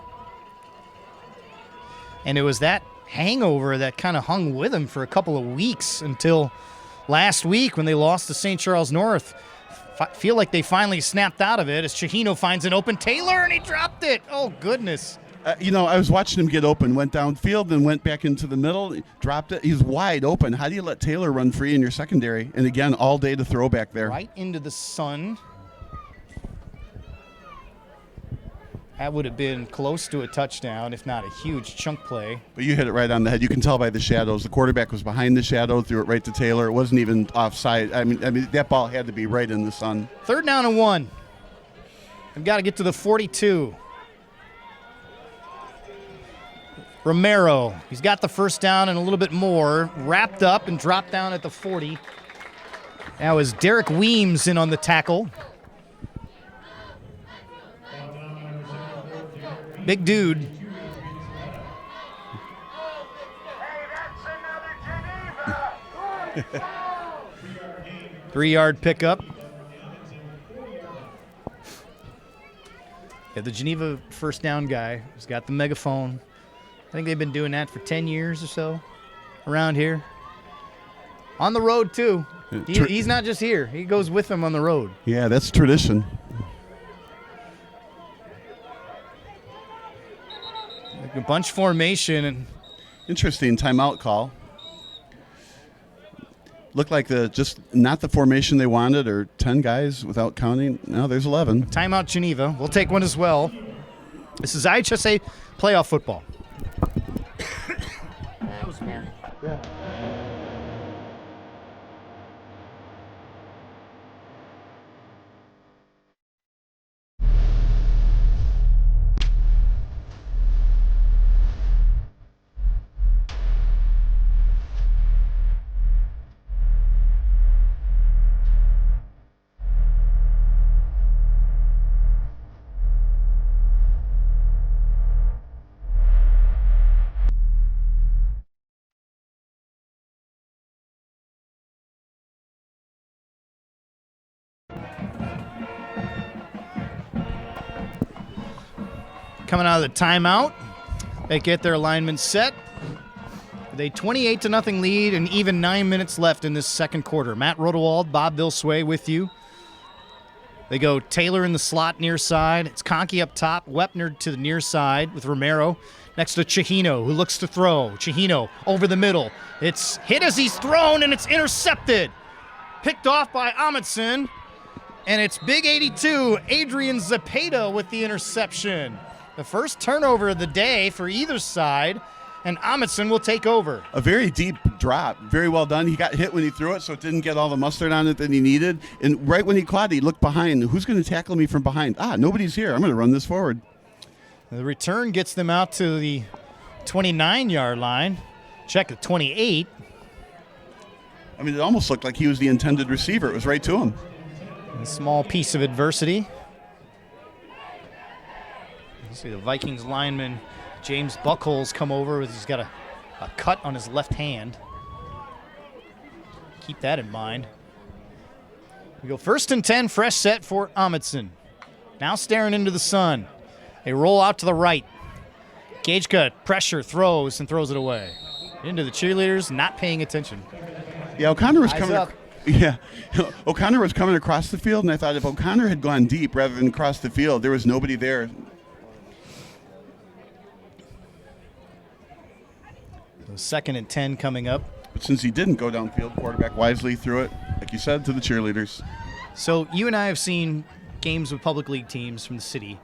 And it was that hangover that kind of hung with him for a couple of weeks until last week when they lost to St. Charles North. Feel like they finally snapped out of it as Chihino finds an open Taylor, and he dropped it. Oh, goodness. I was watching him get open, went downfield, then went back into the middle, dropped it. He's wide open. How do you let Taylor run free in your secondary? And again, all day to throw back there. Right into the sun. That would have been close to a touchdown, if not a huge chunk play. But you hit it right on the head. You can tell by the shadows. The quarterback was behind the shadow, threw it right to Taylor. It wasn't even offside. I mean, that ball had to be right in the sun. 3rd down and 1. We've got to get to the 42. Romero, he's got the first down and a little bit more. Wrapped up and dropped down at the 40. Now is Derek Weems in on the tackle. Big dude. Three-yard pickup. Yeah, the Geneva first down guy who's got the megaphone. I think they've been doing that for 10 years or so around here. On the road, too. He's not just here. He goes with them on the road. Yeah, that's tradition. Like a bunch formation. And interesting timeout call. Looked like just not the formation they wanted, or 10 guys without counting. No, there's 11. Timeout Geneva. We'll take one as well. This is IHSA playoff football. Coming out of the timeout, they get their alignment set. With a 28-0 lead and even 9 minutes left in this second quarter. Matt Rodewald, Bob Vilsway with you. They go Taylor in the slot near side. It's Conkey up top, Wepner to the near side with Romero next to Chihino, who looks to throw. Chihino over the middle. It's hit as he's thrown, and it's intercepted. Picked off by Amundsen, and it's Big 82, Adrian Zepeda with the interception. The first turnover of the day for either side, and Amundsen will take over. A very deep drop. Very well done. He got hit when he threw it, so it didn't get all the mustard on it that he needed. And right when he caught it, he looked behind. Who's going to tackle me from behind? Nobody's here. I'm going to run this forward. The return gets them out to the 29-yard line. Check the 28. I mean, it almost looked like he was the intended receiver. It was right to him. A small piece of adversity. You see the Vikings lineman, James Buckholz, come over. He's got a cut on his left hand. Keep that in mind. We go 1st and 10, fresh set for Amundsen. Now staring into the sun. They roll out to the right. Gageka pressure, throws, and throws it away. Into the cheerleaders, not paying attention. Yeah, O'Connor was Eyes coming. up. Yeah, O'Connor was coming across the field, and I thought if O'Connor had gone deep rather than across the field, there was nobody there. So 2nd and 10 coming up. But since he didn't go downfield, quarterback wisely threw it, like you said, to the cheerleaders. So you and I have seen games with public league teams from the city,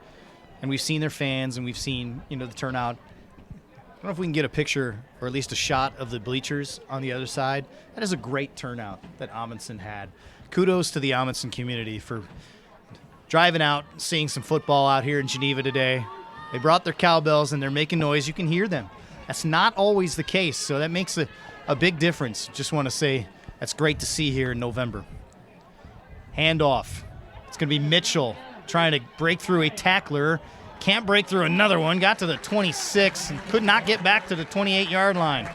and we've seen their fans, and we've seen the turnout. I don't know if we can get a picture or at least a shot of the bleachers on the other side. That is a great turnout that Amundsen had. Kudos to the Amundsen community for driving out, seeing some football out here in Geneva today. They brought their cowbells, and they're making noise. You can hear them. That's not always the case, so that makes a big difference. Just want to say that's great to see here in November. Handoff. It's going to be Mitchell trying to break through a tackler. Can't break through another one. Got to the 26 and could not get back to the 28-yard line.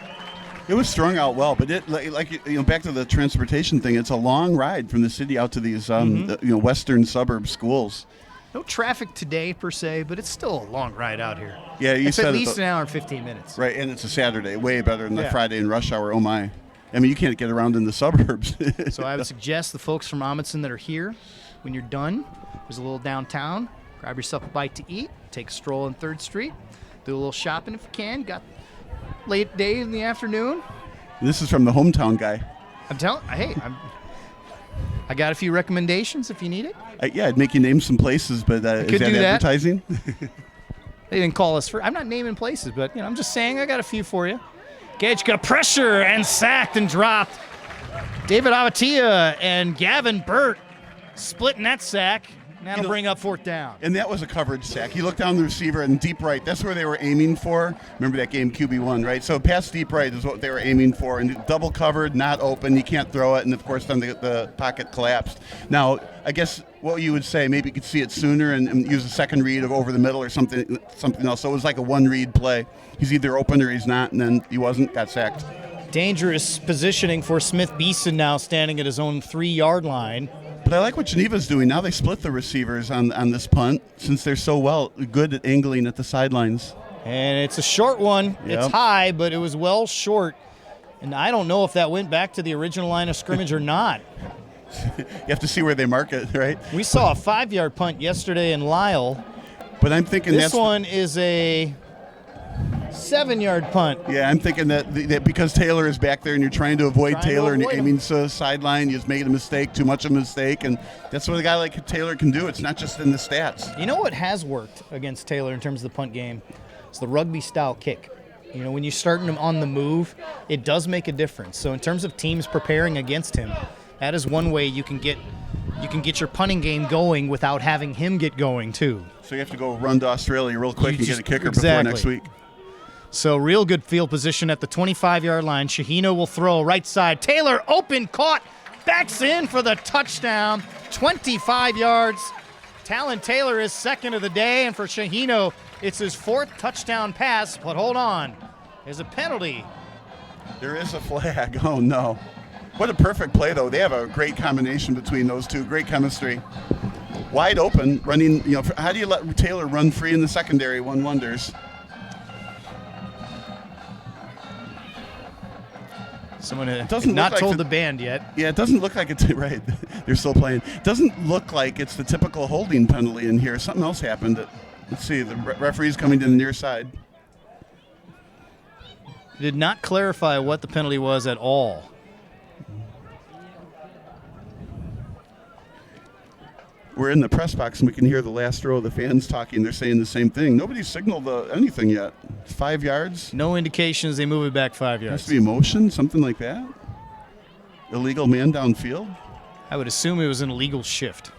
It was strung out well, but back to the transportation thing. It's a long ride from the city out to these western suburb schools. No traffic today per se, but it's still a long ride out here. Yeah, it's at least an hour and 15 minutes. Right, and it's a Saturday, way better than the Friday and rush hour. Oh my! I mean, you can't get around in the suburbs. So I would suggest the folks from Amundsen that are here, when you're done, there's a little downtown. Grab yourself a bite to eat. Take a stroll on 3rd Street. Do a little shopping if you can. Got late day in the afternoon. This is from the hometown guy. I'm telling. Hey, I got a few recommendations if you need it. I'd make you name some places, but is that advertising? They didn't call us for. I'm not naming places, but I'm just saying I got a few for you. Gage got pressure and sacked and dropped. David Avatia and Gavin Burt splitting that sack. That'll bring up 4th down. And that was a coverage sack. He looked down the receiver and deep right. That's where they were aiming for. Remember that game, QB1, right? So pass deep right is what they were aiming for. And double covered, not open. You can't throw it. And, of course, then the pocket collapsed. Now, I guess what you would say, maybe you could see it sooner and use a second read of over the middle or something else. So it was like a one-read play. He's either open or he's not, and then he wasn't, got sacked. Dangerous positioning for Smith Beeson now standing at his own 3-yard line. But I like what Geneva's doing. Now they split the receivers on this punt since they're so good at angling at the sidelines. And it's a short one. Yep. It's high, but it was well short. And I don't know if that went back to the original line of scrimmage or not. You have to see where they mark it, right? We saw a 5-yard punt yesterday in Lyle. But I'm thinking this one is a 7-yard punt. Yeah, I'm thinking that because Taylor is back there and you're trying to avoid Taylor and you're aiming to the sideline, you've made a mistake, too much of a mistake, and that's what a guy like Taylor can do. It's not just in the stats. You know what has worked against Taylor in terms of the punt game? It's the rugby-style kick. You know, when you're starting him on the move, it does make a difference. So in terms of teams preparing against him, that is one way you can get your punting game going without having him get going too. So you have to go run to Australia real quick and get a kicker exactly. before next week. So real good field position at the 25-yard line. Shahino will throw right side. Taylor open, caught, backs in for the touchdown. 25 yards. Talon Taylor is second of the day, and for Shahino, it's his 4th touchdown pass. But hold on, there's a penalty. There is a flag. Oh no. What a perfect play, though. They have a great combination between those two. Great chemistry. Wide open, running. You know, how do you let Taylor run free in the secondary? One wonders. Someone doesn't not told the band yet. Yeah, it doesn't look like it's right. They're still playing. It doesn't look like it's the typical holding penalty in here. Something else happened. Let's see. The referee's coming to the near side. Did not clarify what the penalty was at all. We're in the press box and we can hear the last row of the fans talking. They're saying the same thing. Nobody's signaled anything yet. 5 yards? No indications they move it back 5 yards. Has to be motion, something like that? Illegal man downfield? I would assume it was an illegal shift.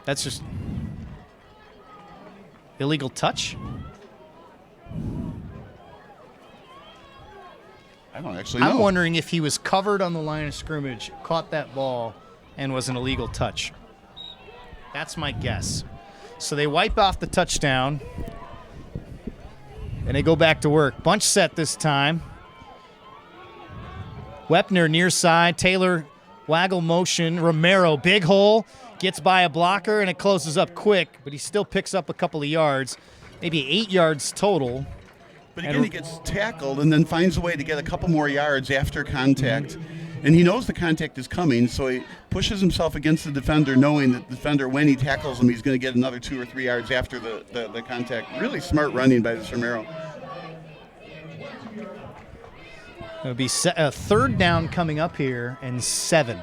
That's just illegal touch? I don't actually know. I'm wondering if he was covered on the line of scrimmage, caught that ball, and was an illegal touch. That's my guess. So they wipe off the touchdown, and they go back to work. Bunch set this time. Wepner near side. Taylor waggle motion. Romero, big hole, gets by a blocker, and it closes up quick, but he still picks up a couple of yards, maybe 8 yards total. But again, he gets tackled and then finds a way to get a couple more yards after contact. And he knows the contact is coming, so he pushes himself against the defender, knowing that the defender, when he tackles him, he's going to get another 2 or 3 yards after the contact. Really smart running by this Romero. It'll be a 3rd down coming up here and 7.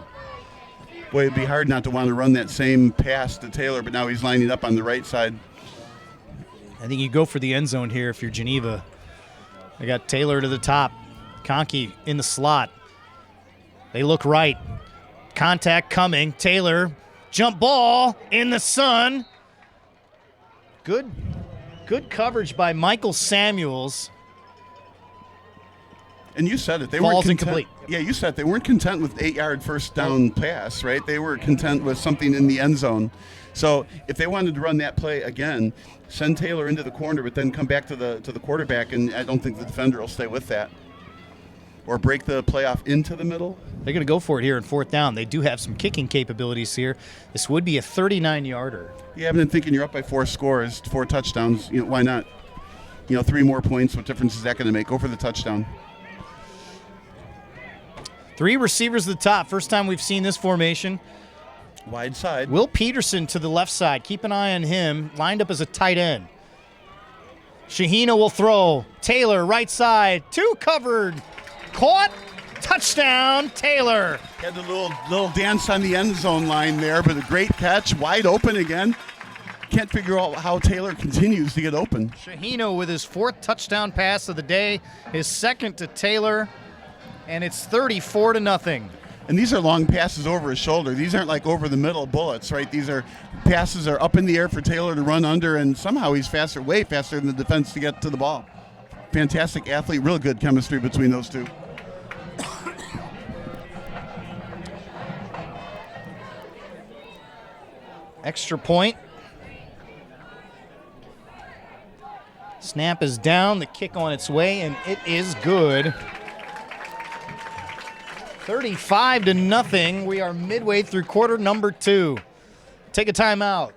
Boy, it'd be hard not to want to run that same pass to Taylor, but now he's lining up on the right side. I think you go for the end zone here if you're Geneva. They got Taylor to the top. Conkey in the slot. They look right. Contact coming. Taylor, jump ball in the sun. Good coverage by Michael Samuels. And you said it. They Falls weren't incomplete. Yeah, you said they weren't content with 8-yard first down pass, right? They were content with something in the end zone. So if they wanted to run that play again, send Taylor into the corner, but then come back to the quarterback, and I don't think the defender will stay with that. Or break the play off into the middle. They're going to go for it here in 4th down. They do have some kicking capabilities here. This would be a 39-yarder. Yeah, I've been thinking you're up by 4 scores, 4 touchdowns. You know, why not? 3 more points. What difference is that going to make? Go for the touchdown. 3 receivers at the top. First time we've seen this formation. Wide side. Will Peterson to the left side. Keep an eye on him. Lined up as a tight end. Shahina will throw. Taylor, right side. 2 covered. Caught. Touchdown, Taylor. Had the little dance on the end zone line there, but a great catch. Wide open again. Can't figure out how Taylor continues to get open. Shahino with his 4th touchdown pass of the day. His 2nd to Taylor. And it's 34-0. And these are long passes over his shoulder. These aren't like over the middle bullets, right? These are passes are up in the air for Taylor to run under, and somehow he's faster, way faster than the defense to get to the ball. Fantastic athlete, real good chemistry between those two. Extra point. Snap is down, the kick on its way, and it is good. 35-0. We are midway through quarter number 2. Take a timeout.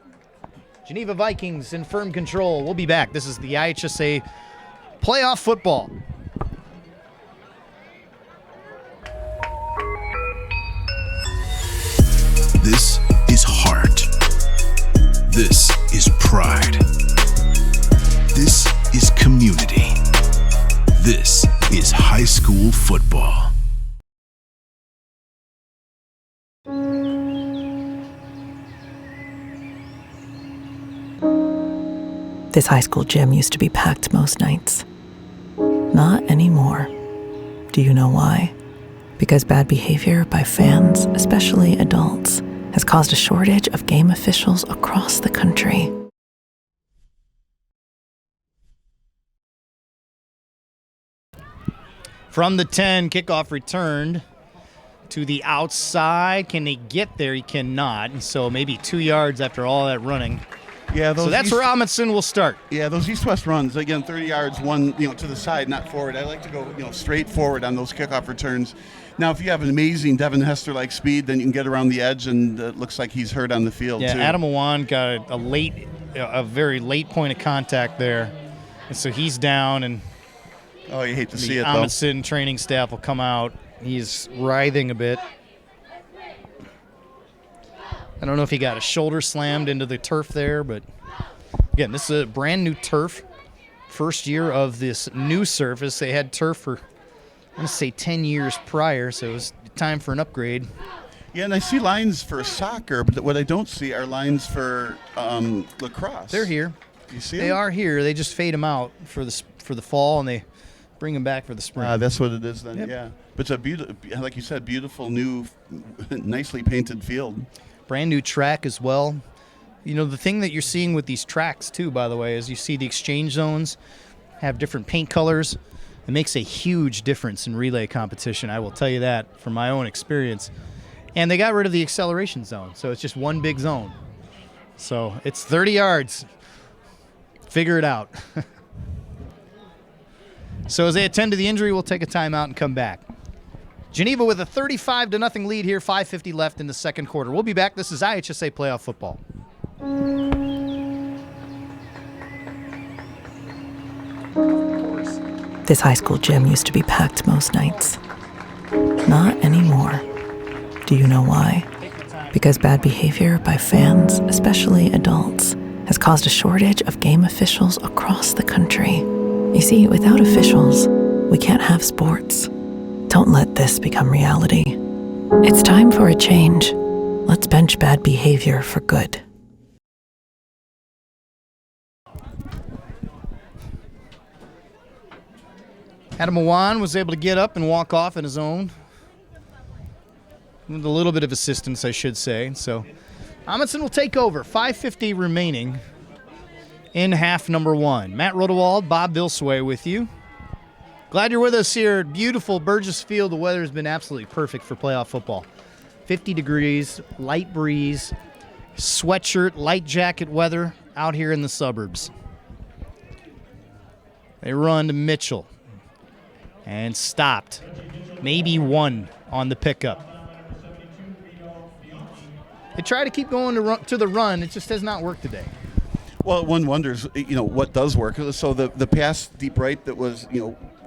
Geneva Vikings in firm control. We'll be back. This is the IHSA playoff football. This is heart. This is pride. This is community. This is high school football. This high school gym used to be packed most nights. Not anymore. Do you know why? Because bad behavior by fans, especially adults, has caused a shortage of game officials across the country. From the 10, kickoff returned to the outside. Can he get there? He cannot. And so maybe 2 yards after all that running. Yeah, so that's where Amundsen will start. Yeah, those east-west runs, again, 30 yards, one to the side, not forward. I like to go straight forward on those kickoff returns. Now, if you have an amazing Devin Hester-like speed, then you can get around the edge, and it looks like he's hurt on the field, too. Yeah, Adam Awan got a very late point of contact there. And so he's down, and oh, you hate to see it, though. The Amundsen training staff will come out. He's writhing a bit. I don't know if he got a shoulder slammed into the turf there, but again, this is a brand new turf. First year of this new surface. They had turf for, I want to say, 10 years prior, so it was time for an upgrade. Yeah, and I see lines for soccer, but what I don't see are lines for lacrosse. They're here. You see They them? are here. They just fade them out for the fall, and they bring them back for the spring. That's what it is then, Yep. yeah. But it's a beautiful, like you said, beautiful new, nicely painted field. Brand new track as well. You know, the thing that you're seeing with these tracks, too, by the way, is you see the exchange zones have different paint colors. It makes a huge difference in relay competition, I will tell you that from my own experience. And they got rid of the acceleration zone, so it's just one big zone. So it's 30 yards. Figure it out. So as they attend to the injury, we'll take a timeout and come back. Geneva with a 35-0 lead here, 5:50 left in the second quarter. We'll be back. This is IHSA playoff football. This high school gym used to be packed most nights. Not anymore. Do you know why? Because bad behavior by fans, especially adults, has caused a shortage of game officials across the country. You see, without officials, we can't have sports. Don't let this become reality. It's time for a change. Let's bench bad behavior for good. Adam Awan was able to get up and walk off on his own. With a little bit of assistance, I should say. So Amundsen will take over. 5:50 remaining in half number 1. Matt Rodewald, Bob Vilsway with you. Glad you're with us here at beautiful Burgess Field. The weather has been absolutely perfect for playoff football. 50 degrees, light breeze, sweatshirt, light jacket weather out here in the suburbs. They run to Mitchell and stopped. Maybe one on the pickup. They try to keep going to the run. It just has not worked today. Well, one wonders, what does work. So the pass deep right that was,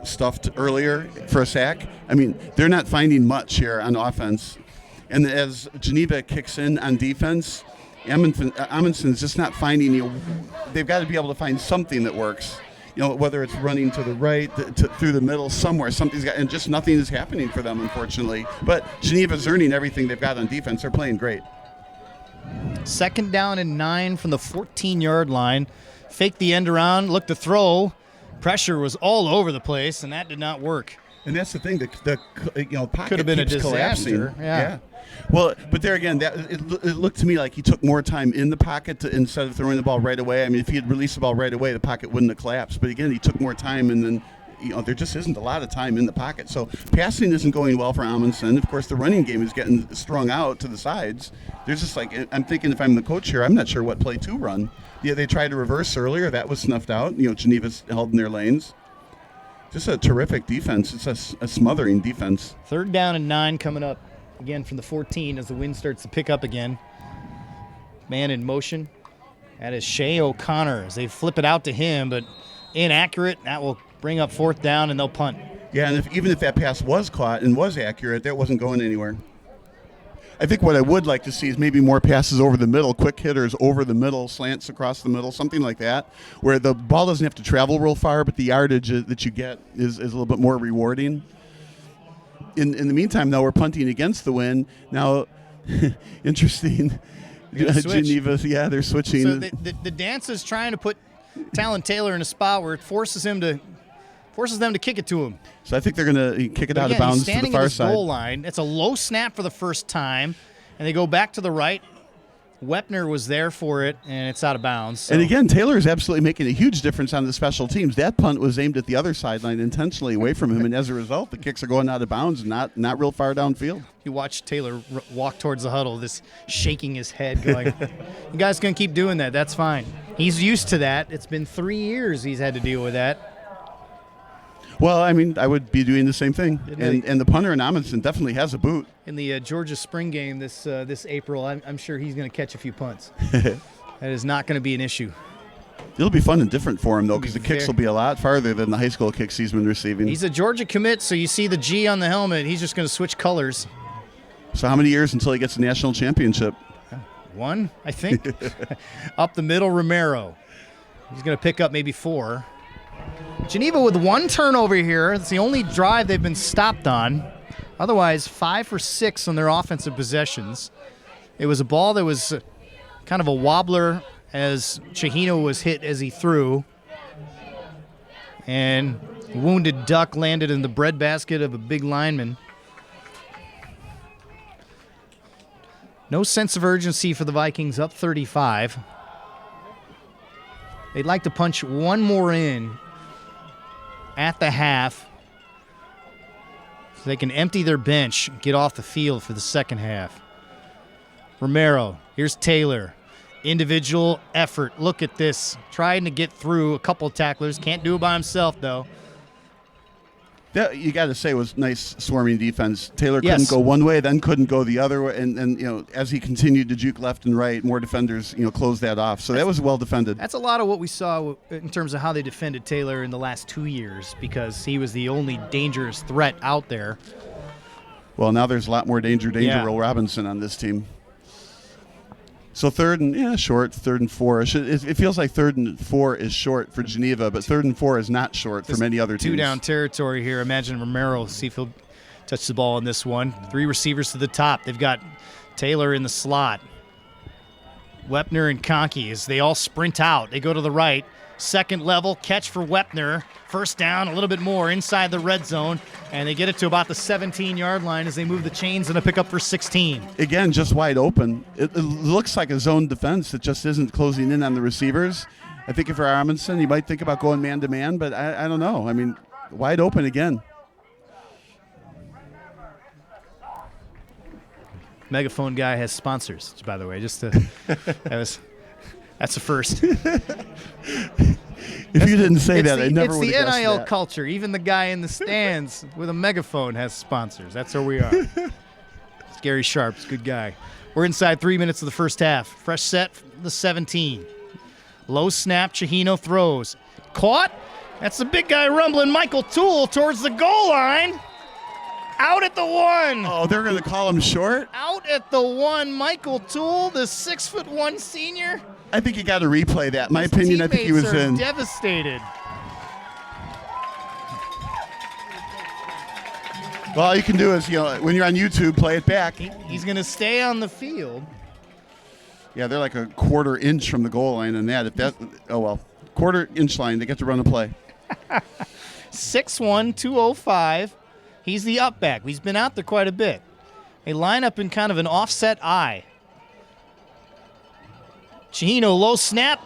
stuffed earlier for a sack, I mean, they're not finding much here on offense. And as Geneva kicks in on defense, Amundsen's just not finding, they've got to be able to find something that works. Whether it's running to the right, through the middle, somewhere, something's got, and just nothing is happening for them, unfortunately. But Geneva's earning everything they've got on defense. They're playing great. 2nd down and 9 from the 14-yard line. Fake the end around, look to throw. Pressure was all over the place, and that did not work. And that's the thing. The pocket could have been a keeps disaster. collapsing. Yeah. Well, but there again, it looked to me like he took more time in the pocket instead of throwing the ball right away. I mean, if he had released the ball right away, the pocket wouldn't have collapsed. But again, he took more time, and then there just isn't a lot of time in the pocket. So passing isn't going well for Amundsen. Of course, the running game is getting strung out to the sides. There's just I'm thinking if I'm the coach here, I'm not sure what play to run. Yeah, they tried to reverse earlier. That was snuffed out. Geneva's held in their lanes. Just a terrific defense. It's a smothering defense. 3rd down and 9 coming up again from the 14 as the wind starts to pick up again. Man in motion. That is Shea O'Connor as they flip it out to him, but inaccurate. That will bring up 4th down, and they'll punt. Yeah, and even if that pass was caught and was accurate, that wasn't going anywhere. I think what I would like to see is maybe more passes over the middle, quick hitters over the middle, slants across the middle, something like that, where the ball doesn't have to travel real far, but the yardage that you get is a little bit more rewarding. In the meantime, though, we're punting against the wind. Now, interesting. Geneva, yeah, they're switching. So the dance is trying to put Talon Taylor in a spot where it forces them to kick it to him. So I think they're going to kick it out of he's bounds to the standing far at his side. goal line. It's a low snap for the first time, and they go back to the right. Wepner was there for it, and it's out of bounds. So. And again, Taylor is absolutely making a huge difference on the special teams. That punt was aimed at the other sideline intentionally away from him, and as a result, the kicks are going out of bounds, not real far downfield. You watch Taylor walk towards the huddle, this shaking his head, going, "You guys can keep doing that. That's fine." He's used to that. It's been 3 years he's had to deal with that. Well, I mean, I would be doing the same thing. And the punter in Amundsen definitely has a boot. In the Georgia spring game this April, I'm sure he's going to catch a few punts. That is not going to be an issue. It'll be fun and different for him, though, because the kicks will be a lot farther than the high school kicks he's been receiving. He's a Georgia commit, so you see the G on the helmet. He's just going to switch colors. So how many years until he gets a national championship? 1, I think. Up the middle, Romero. He's going to pick up maybe 4. Geneva with 1 turnover here. It's the only drive they've been stopped on. Otherwise, 5 for 6 on their offensive possessions. It was a ball that was kind of a wobbler as Chihino was hit as he threw. And wounded duck landed in the breadbasket of a big lineman. No sense of urgency for the Vikings, up 35. They'd like to punch one more in at the half so they can empty their bench, get off the field for the second half. Romero, here's Taylor. Individual effort. Look at this. Trying to get through a couple tacklers. Can't do it by himself, though. That, you got to say, was nice swarming defense. Taylor couldn't go one way, then couldn't go the other way, and as he continued to juke left and right, more defenders closed that off. So that was well defended. That's a lot of what we saw in terms of how they defended Taylor in the last 2 years, because he was the only dangerous threat out there. Well, now there's a lot more danger. Will Robinson on this team. So third and short, 3rd and 4. It feels like 3rd and 4 is short for Geneva, but 3rd and 4 is not short for many other teams. 2-down territory here. Imagine Romero, see if he'll touch the ball in this one. 3 receivers to the top. They've got Taylor in the slot. Wepner and Conkey as they all sprint out. They go to the right. Second level catch for Wepner. First down, a little bit more inside the red zone, and they get it to about the 17-yard line as they move the chains and a pickup for 16. Again, just wide open. It looks like a zone defense that just isn't closing in on the receivers. I think if you're Amundsen, you might think about going man-to-man, but I don't know. I mean, wide open again. Megaphone guy has sponsors, by the way. That's a first. If you didn't say that, I never would have guessed that. It's the NIL culture. Even the guy in the stands with a megaphone has sponsors. That's where we are. It's Gary Sharp's good guy. We're inside 3 minutes of the first half. Fresh set from the 17. Low snap, Chihino throws. Caught. That's the big guy rumbling. Michael Toole towards the goal line. Out at the 1. Oh, they're going to call him short? Out at the 1, Michael Toole, the 6'1" senior. I think you got to replay that. In my opinion, I think he was in. Devastated. Well, all you can do is, when you're on YouTube, play it back. He's going to stay on the field. Yeah, they're like a quarter inch from the goal line on that. Quarter inch line, they get to run a play. 6'1", 205. He's the up back. He's been out there quite a bit. They line up in kind of an offset eye. Chihino, low snap.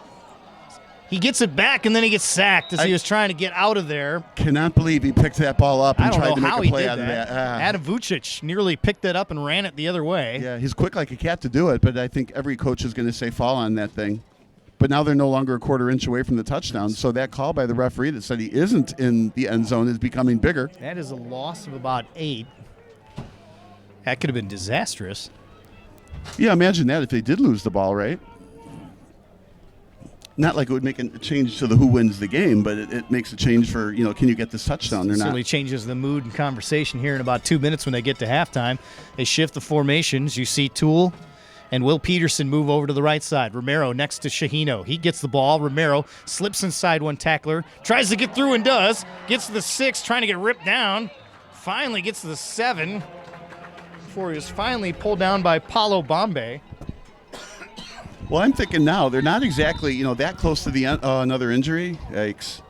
He gets it back, and then he gets sacked as he was trying to get out of there. Cannot believe he picked that ball up and tried to make a play out of that. Adam Vucic nearly picked it up and ran it the other way. Yeah, he's quick like a cat to do it, but I think every coach is going to say fall on that thing. but now they're no longer a quarter inch away from the touchdown. So that call by the referee that said he isn't in the end zone is becoming bigger. That is a loss of about 8. That could have been disastrous. Yeah, imagine that if they did lose the ball, right? Not like it would make a change to the who wins the game, but it makes a change for, can you get this touchdown or not? Certainly changes the mood and conversation here in about 2 minutes when they get to halftime. They shift the formations. You see Toole and Will Peterson move over to the right side. Romero next to Shahino. He gets the ball. Romero slips inside one tackler, tries to get through and does. Gets to the 6, trying to get ripped down. Finally gets to the 7 before he was finally pulled down by Paulo Bombay. Well, I'm thinking now they're not exactly, that close to the another injury. Yikes.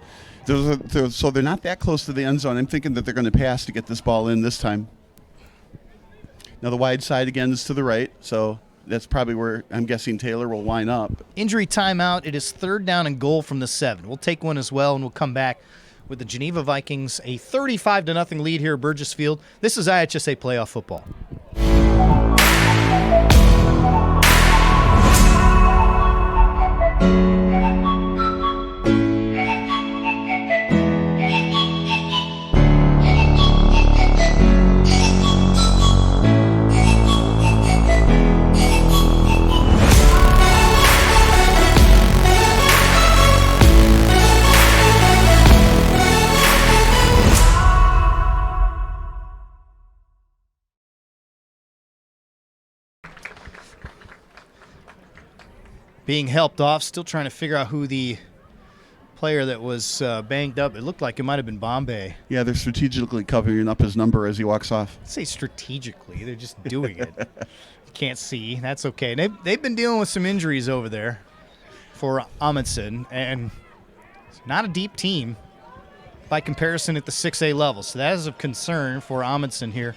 So they're not that close to the end zone. I'm thinking that they're going to pass to get this ball in this time. Now the wide side again is to the right, so that's probably where I'm guessing Taylor will line up. Injury timeout. It is 3rd down and goal from the 7. We'll take one as well, and we'll come back with the Geneva Vikings, a 35-0 lead here at Burgess Field. This is IHSA playoff football. Being helped off, still trying to figure out who the player that was banged up. It looked like it might have been Bombay. Yeah, they're strategically covering up his number as he walks off. I'd say strategically. They're just doing it. Can't see. That's okay. They've been dealing with some injuries over there for Amundsen, and it's not a deep team by comparison at the 6A level. So that is of concern for Amundsen here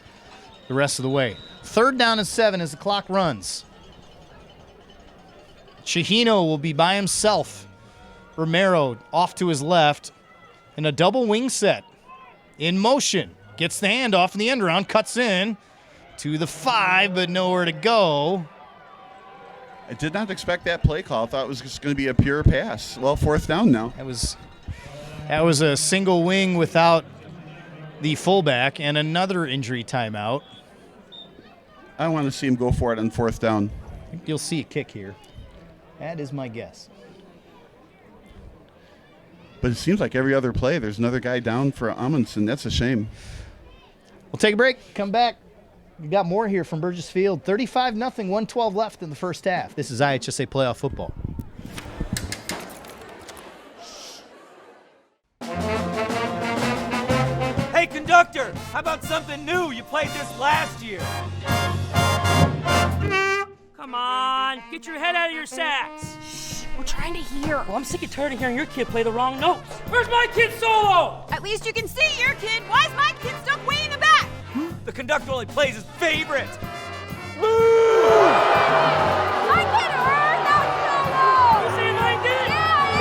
the rest of the way. 3rd down and 7 as the clock runs. Shahino will be by himself. Romero off to his left in a double wing set. In motion. Gets the handoff in the end round. Cuts in to the 5, but nowhere to go. I did not expect that play call. I thought it was just going to be a pure pass. Well, 4th down now. That was a single wing without the fullback and another injury timeout. I want to see him go for it on 4th down. I think you'll see a kick here. That is my guess. But it seems like every other play, there's another guy down for Amundsen. That's a shame. We'll take a break. Come back. We've got more here from Burgess Field. 35-0, 112 left in the first half. This is IHSA playoff football. Hey, conductor, how about something new? You played this last year. Come on, get your head out of your sacks. Shh, we're trying to hear. Well, I'm sick and tired of hearing your kid play the wrong notes. Where's my kid solo? At least you can see your kid. Why is my kid stuck way in the back? The conductor only plays his favorite. My kid heard that solo! You see my kid? Yeah!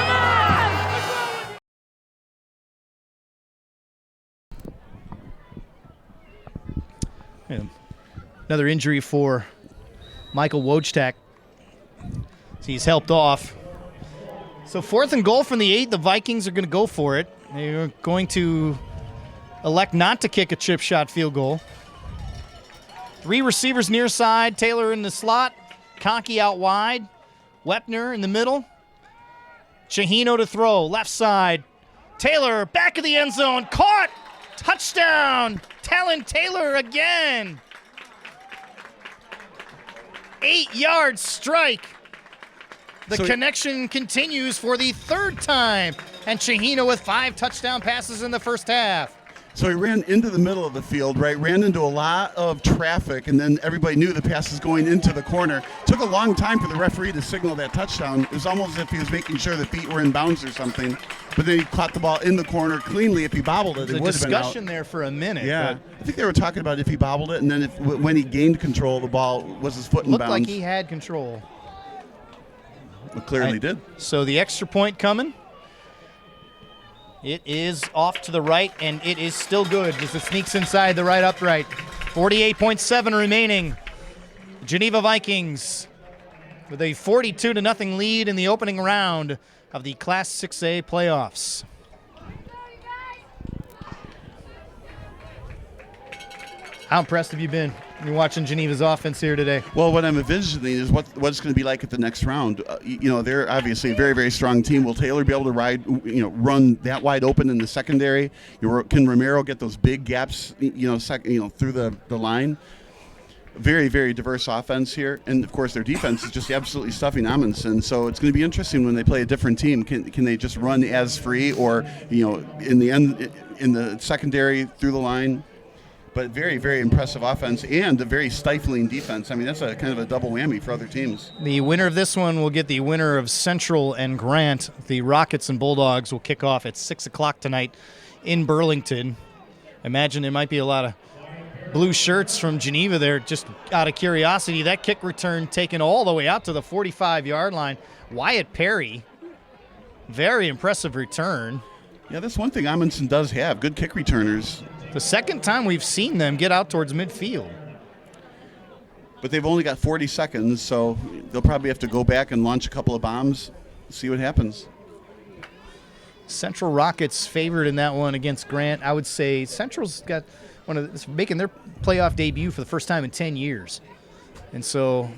Come on! Another injury for Michael Wojtak. He's helped off. So 4th and goal from the 8. The Vikings are going to go for it. They're going to elect not to kick a chip shot field goal. 3 receivers near side. Taylor in the slot. Conkey out wide. Wepner in the middle. Shahino to throw. Left side. Taylor back of the end zone. Caught. Touchdown. Talon Taylor again. 8-yard strike. The connection continues for the 3rd time. And Shahino with 5 touchdown passes in the first half. So he ran into the middle of the field, right? Ran into a lot of traffic, and then everybody knew the pass was going into the corner. Took a long time for the referee to signal that touchdown. It was almost as if he was making sure the feet were in bounds or something. But then he caught the ball in the corner cleanly. If he bobbled it, it would have been out. Discussion there for a minute. Yeah, I think they were talking about if he bobbled it, and then when he gained control, the ball was his foot in bounds. Looked like he had control. It clearly did. So the extra point coming. It is off to the right, and it is still good as it sneaks inside the right upright. 48.7 remaining. Geneva Vikings with a 42-0 lead in the opening round of the Class 6A playoffs. How impressed have you been? You're watching Geneva's offense here today. Well, what I'm envisioning is what it's going to be like at the next round. They're obviously a very, very strong team. Will Taylor be able to run that wide open in the secondary? Can Romero get those big gaps, through the line? Very, very diverse offense here, and of course their defense is just absolutely stuffing Amundsen. So it's going to be interesting when they play a different team. Can they just run as free, or in the end, in the secondary through the line? But very, very impressive offense and a very stifling defense. I mean, that's a kind of a double whammy for other teams. The winner of this one will get the winner of Central and Grant. The Rockets and Bulldogs will kick off at 6 o'clock tonight in Burlington. Imagine there might be a lot of blue shirts from Geneva there, just out of curiosity. That kick return taken all the way out to the 45-yard line. Wyatt Perry, very impressive return. Yeah, that's one thing Amundsen does have, good kick returners. The second time we've seen them get out towards midfield. But they've only got 40 seconds, so they'll probably have to go back and launch a couple of bombs, see what happens. Central Rockets favored in that one against Grant. I would say Central's got making their playoff debut for the first time in 10 years. And so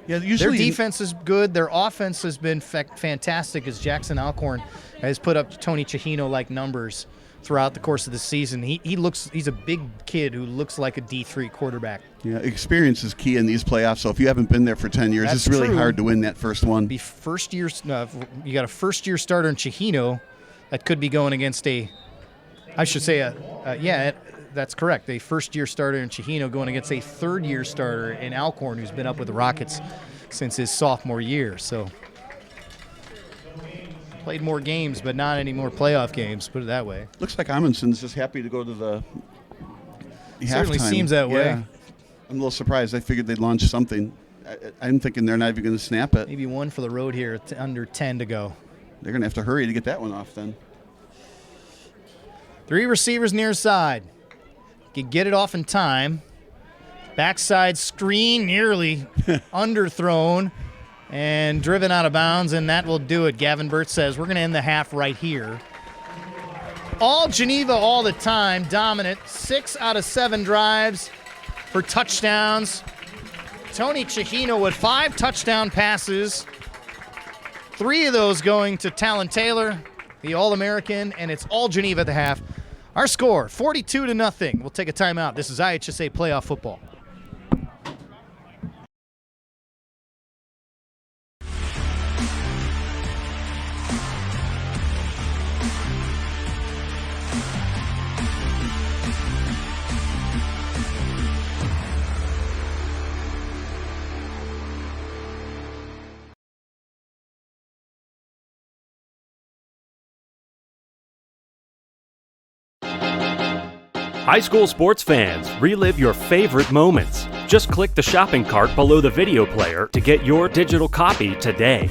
their defense is good. Their offense has been fantastic as Jackson Alcorn has put up Tony Chihino-like numbers throughout the course of the season. He's a big kid who looks like a D3 quarterback. Yeah, experience is key in these playoffs. So if you haven't been there for 10 years, it's really hard to win that first one. You got a first-year starter in Chihino that could be going against that's correct. A first-year starter in Chihino going against a third-year starter in Alcorn, who's been up with the Rockets since his sophomore year. So played more games, but not any more playoff games, put it that way. Looks like Amundsen's just happy to go to the halftime. Certainly seems that way. Yeah. I'm a little surprised. I figured they'd launch something. I'm thinking they're not even going to snap it. Maybe one for the road here, under 10 to go. They're going to have to hurry to get that one off then. 3 receivers near side. Can get it off in time. Backside screen nearly underthrown and driven out of bounds, and that will do it. Gavin Burt says we're going to end the half right here. All Geneva all the time, dominant. 6 out of 7 drives for touchdowns. Tony Chihino with 5 touchdown passes. 3 of those going to Talon Taylor, the All-American, and it's all Geneva at the half. Our score, 42-0. We'll take a timeout. This is IHSA Playoff Football. High school sports fans, relive your favorite moments. Just click the shopping cart below the video player to get your digital copy today.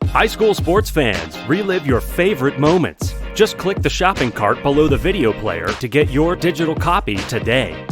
High school sports fans, relive your favorite moments. Just click the shopping cart below the video player to get your digital copy today.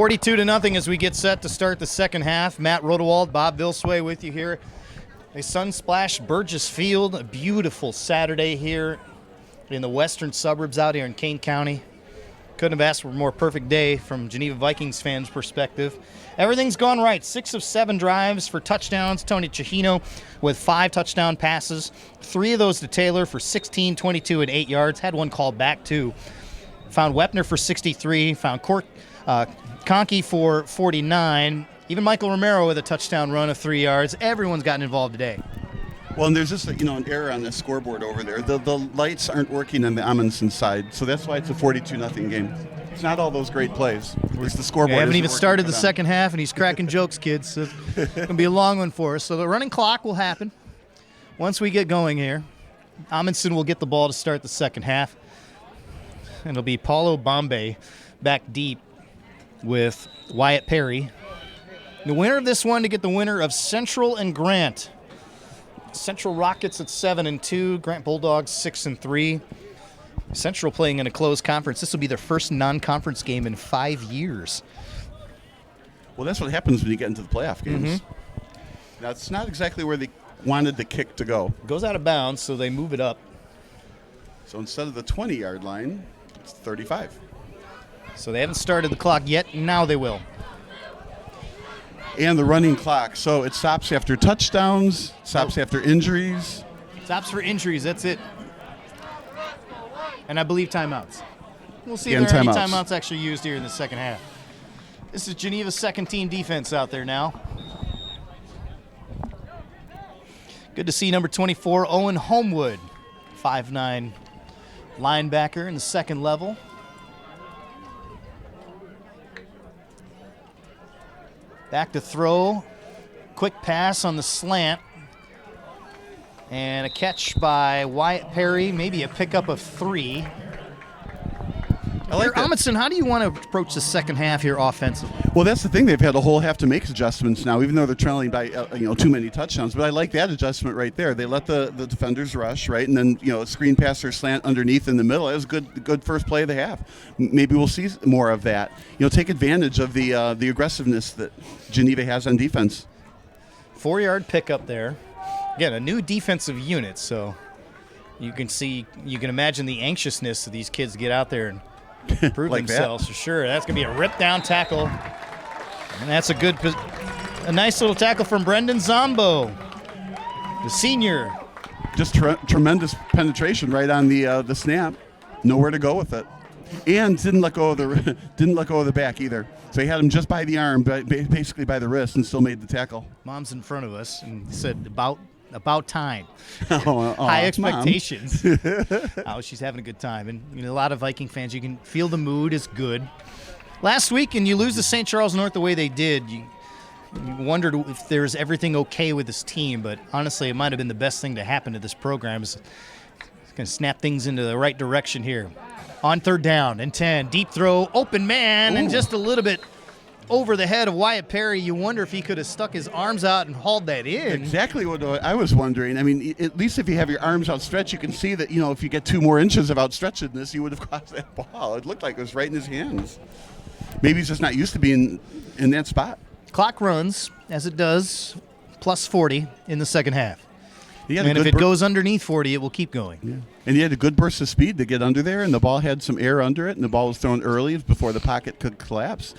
42-0 as we get set to start the second half. Matt Rodewald, Bob Vilsway with you here. A sun-splashed Burgess Field, a beautiful Saturday here in the western suburbs out here in Kane County. Couldn't have asked for a more perfect day from Geneva Vikings fans' perspective. Everything's gone right. 6 of 7 drives for touchdowns. Tony Chihino with 5 touchdown passes. 3 of those to Taylor for 16, 22, and 8 yards. Had one called back, too. Found Wepner for 63. Found Conkey for 49. Even Michael Romero with a touchdown run of 3 yards. Everyone's gotten involved today. Well, and there's just an error on the scoreboard over there. The lights aren't working on the Amundsen side, so that's why it's a 42-0 game. It's not all those great plays. It's the scoreboard. We haven't even started the second half, and he's cracking jokes, kids. So it's going to be a long one for us. So the running clock will happen once we get going here. Amundsen will get the ball to start the second half. And it'll be Paulo Bombay back deep with Wyatt Perry. The winner of this one to get the winner of Central and Grant. Central Rockets at 7-2, Grant Bulldogs 6-3. Central playing in a closed conference. This will be their first non-conference game in 5 years. Well, that's what happens when you get into the playoff games. Mm-hmm. Now, it's not exactly where they wanted the kick to go. It goes out of bounds, so they move it up. So instead of the 20-yard line, it's 35. So they haven't started the clock yet. Now they will. And the running clock. So it stops after touchdowns, stops after injuries. Stops for injuries, that's it. And I believe timeouts. We'll see if there are any timeouts actually used here in the second half. This is Geneva's second-team defense out there now. Good to see number 24, Owen Homewood, 5'9" linebacker in the second level. Back to throw. Quick pass on the slant. And a catch by Wyatt Perry, maybe a pickup of 3. I like Amundsen, how do you want to approach the second half here offensively? Well, that's the thing. They've had a whole half to make adjustments now, even though they're trailing by too many touchdowns. But I like that adjustment right there. They let the defenders rush, right, and then a screen pass or slant underneath in the middle. That was good first play of the half. Maybe we'll see more of that. Take advantage of the aggressiveness that Geneva has on defense. 4-yard pickup there. Again, a new defensive unit, so you can imagine the anxiousness of these kids to get out there and prove like themselves for sure. That's going to be a rip-down tackle. And that's a nice little tackle from Brendan Zombo, the senior. Just tremendous penetration right on the snap. Nowhere to go with it. And didn't let go of the back either. So he had him just by the arm, basically by the wrist, and still made the tackle. Mom's in front of us and said about time. High expectations. She's having a good time. And a lot of Viking fans, you can feel the mood is good. Last week, and you lose to St. Charles North the way they did, you wondered if there's everything okay with this team. But honestly, it might have been the best thing to happen to this program. It's going to snap things into the right direction here. On 3rd down and 10, deep throw, open man, and just a little bit over the head of Wyatt Perry. You wonder if he could have stuck his arms out and hauled that in. Exactly what I was wondering. I mean, at least if you have your arms outstretched, you can see that, if you get 2 more inches of outstretchedness, you would have caught that ball. It looked like it was right in his hands. Maybe he's just not used to being in that spot. Clock runs, as it does, plus 40 in the second half. And if it goes underneath 40, it will keep going. Yeah. And he had a good burst of speed to get under there, and the ball had some air under it, and the ball was thrown early before the pocket could collapse.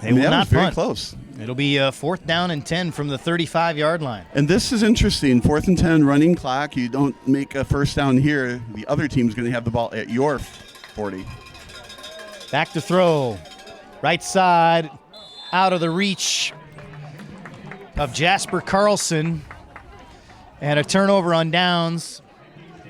They will not was very punt. Close. It'll be 4th down and 10 from the 35-yard line. And this is interesting. 4th and 10 running clock. You don't make a first down here. The other team's going to have the ball at your 40. Back to throw. Right side, out of the reach of Jasper Carlson. And a turnover on downs.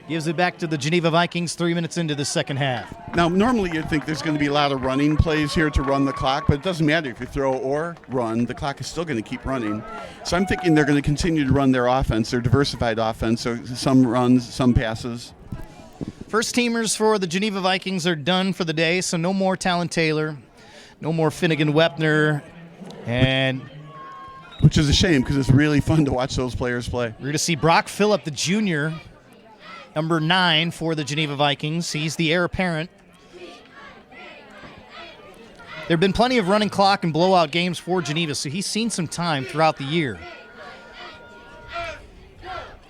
Gives it back to the Geneva Vikings 3 minutes into the second half. Now, normally you'd think there's going to be a lot of running plays here to run the clock, but it doesn't matter if you throw or run. The clock is still going to keep running. So I'm thinking they're going to continue to run their offense, their diversified offense, so some runs, some passes. First teamers for the Geneva Vikings are done for the day, so no more Talon Taylor, no more Finnegan Wepner, and... Which is a shame because it's really fun to watch those players play. We're going to see Brock Phillip, the junior, number 9 for the Geneva Vikings. He's the heir apparent. There have been plenty of running clock and blowout games for Geneva, so he's seen some time throughout the year.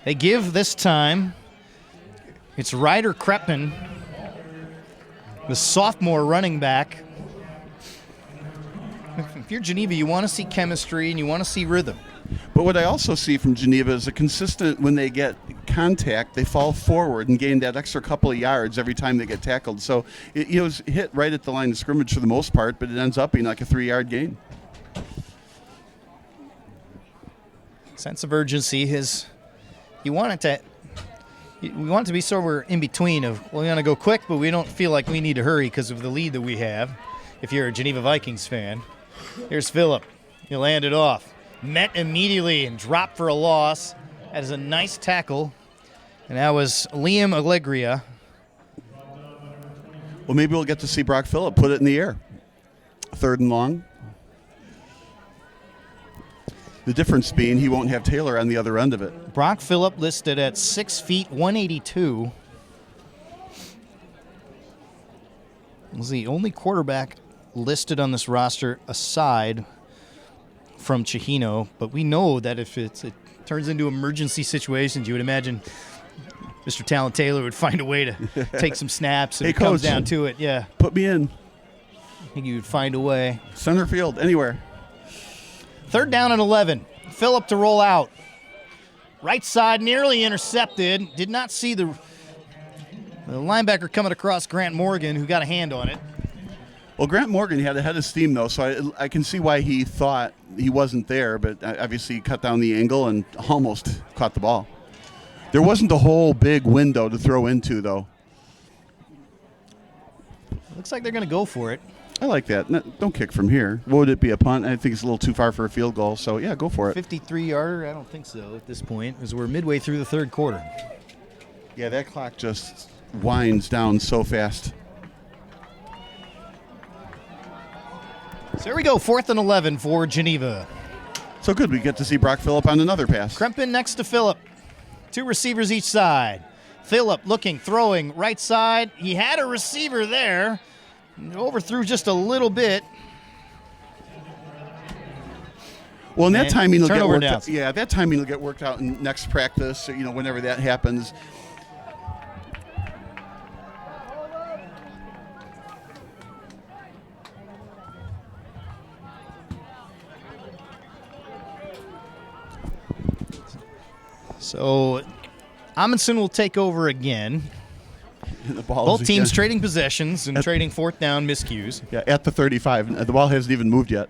They give this time. It's Ryder Kreppman, the sophomore running back. If you're Geneva, you want to see chemistry and you want to see rhythm. But what I also see from Geneva is a consistent, when they get contact, they fall forward and gain that extra couple of yards every time they get tackled. So it was hit right at the line of scrimmage for the most part, but it ends up being like a 3-yard gain. Sense of urgency. We want it to be sort of in between of, well, we want to go quick, but we don't feel like we need to hurry because of the lead that we have. If you're a Geneva Vikings fan, here's Phillip. He'll hand it off. Met immediately and dropped for a loss. That is a nice tackle. And that was Liam Allegria. Well, maybe we'll get to see Brock Phillip put it in the air. 3rd and long. The difference being he won't have Taylor on the other end of it. Brock Phillip listed at 6 feet, 182. Was the only quarterback listed on this roster aside from Chihino, but we know that if it turns into emergency situations, you would imagine Mr. Talon Taylor would find a way to take some snaps if Hey, it comes Coach, down to it. Yeah, put me in. I think he would find a way. Center field, anywhere. 3rd down and 11. Phillip to roll out. Right side, nearly intercepted. Did not see the linebacker coming across Grant Morgan, who got a hand on it. Well, Grant Morgan had a head of steam, though, so I can see why he thought he wasn't there, but obviously he cut down the angle and almost caught the ball. There wasn't a whole big window to throw into, though. Looks like they're going to go for it. I like that. No, don't kick from here. What would it be, a punt? I think it's a little too far for a field goal, so yeah, go for it. 53-yarder? I don't think so at this point, as we're midway through the 3rd quarter. Yeah, that clock just winds down so fast. So there we go, 4th and 11 for Geneva. So good, we get to see Brock Phillip on another pass. Krempin next to Phillip. 2 receivers each side. Phillip looking, throwing, right side. He had a receiver there. Overthrew just a little bit. Well, and that timing will get turnover worked down. out. Yeah, that timing will get worked out in next practice, or, whenever that happens. So Amundsen will take over again. Both teams trading possessions and trading 4th down miscues. Yeah, at the 35. The ball hasn't even moved yet.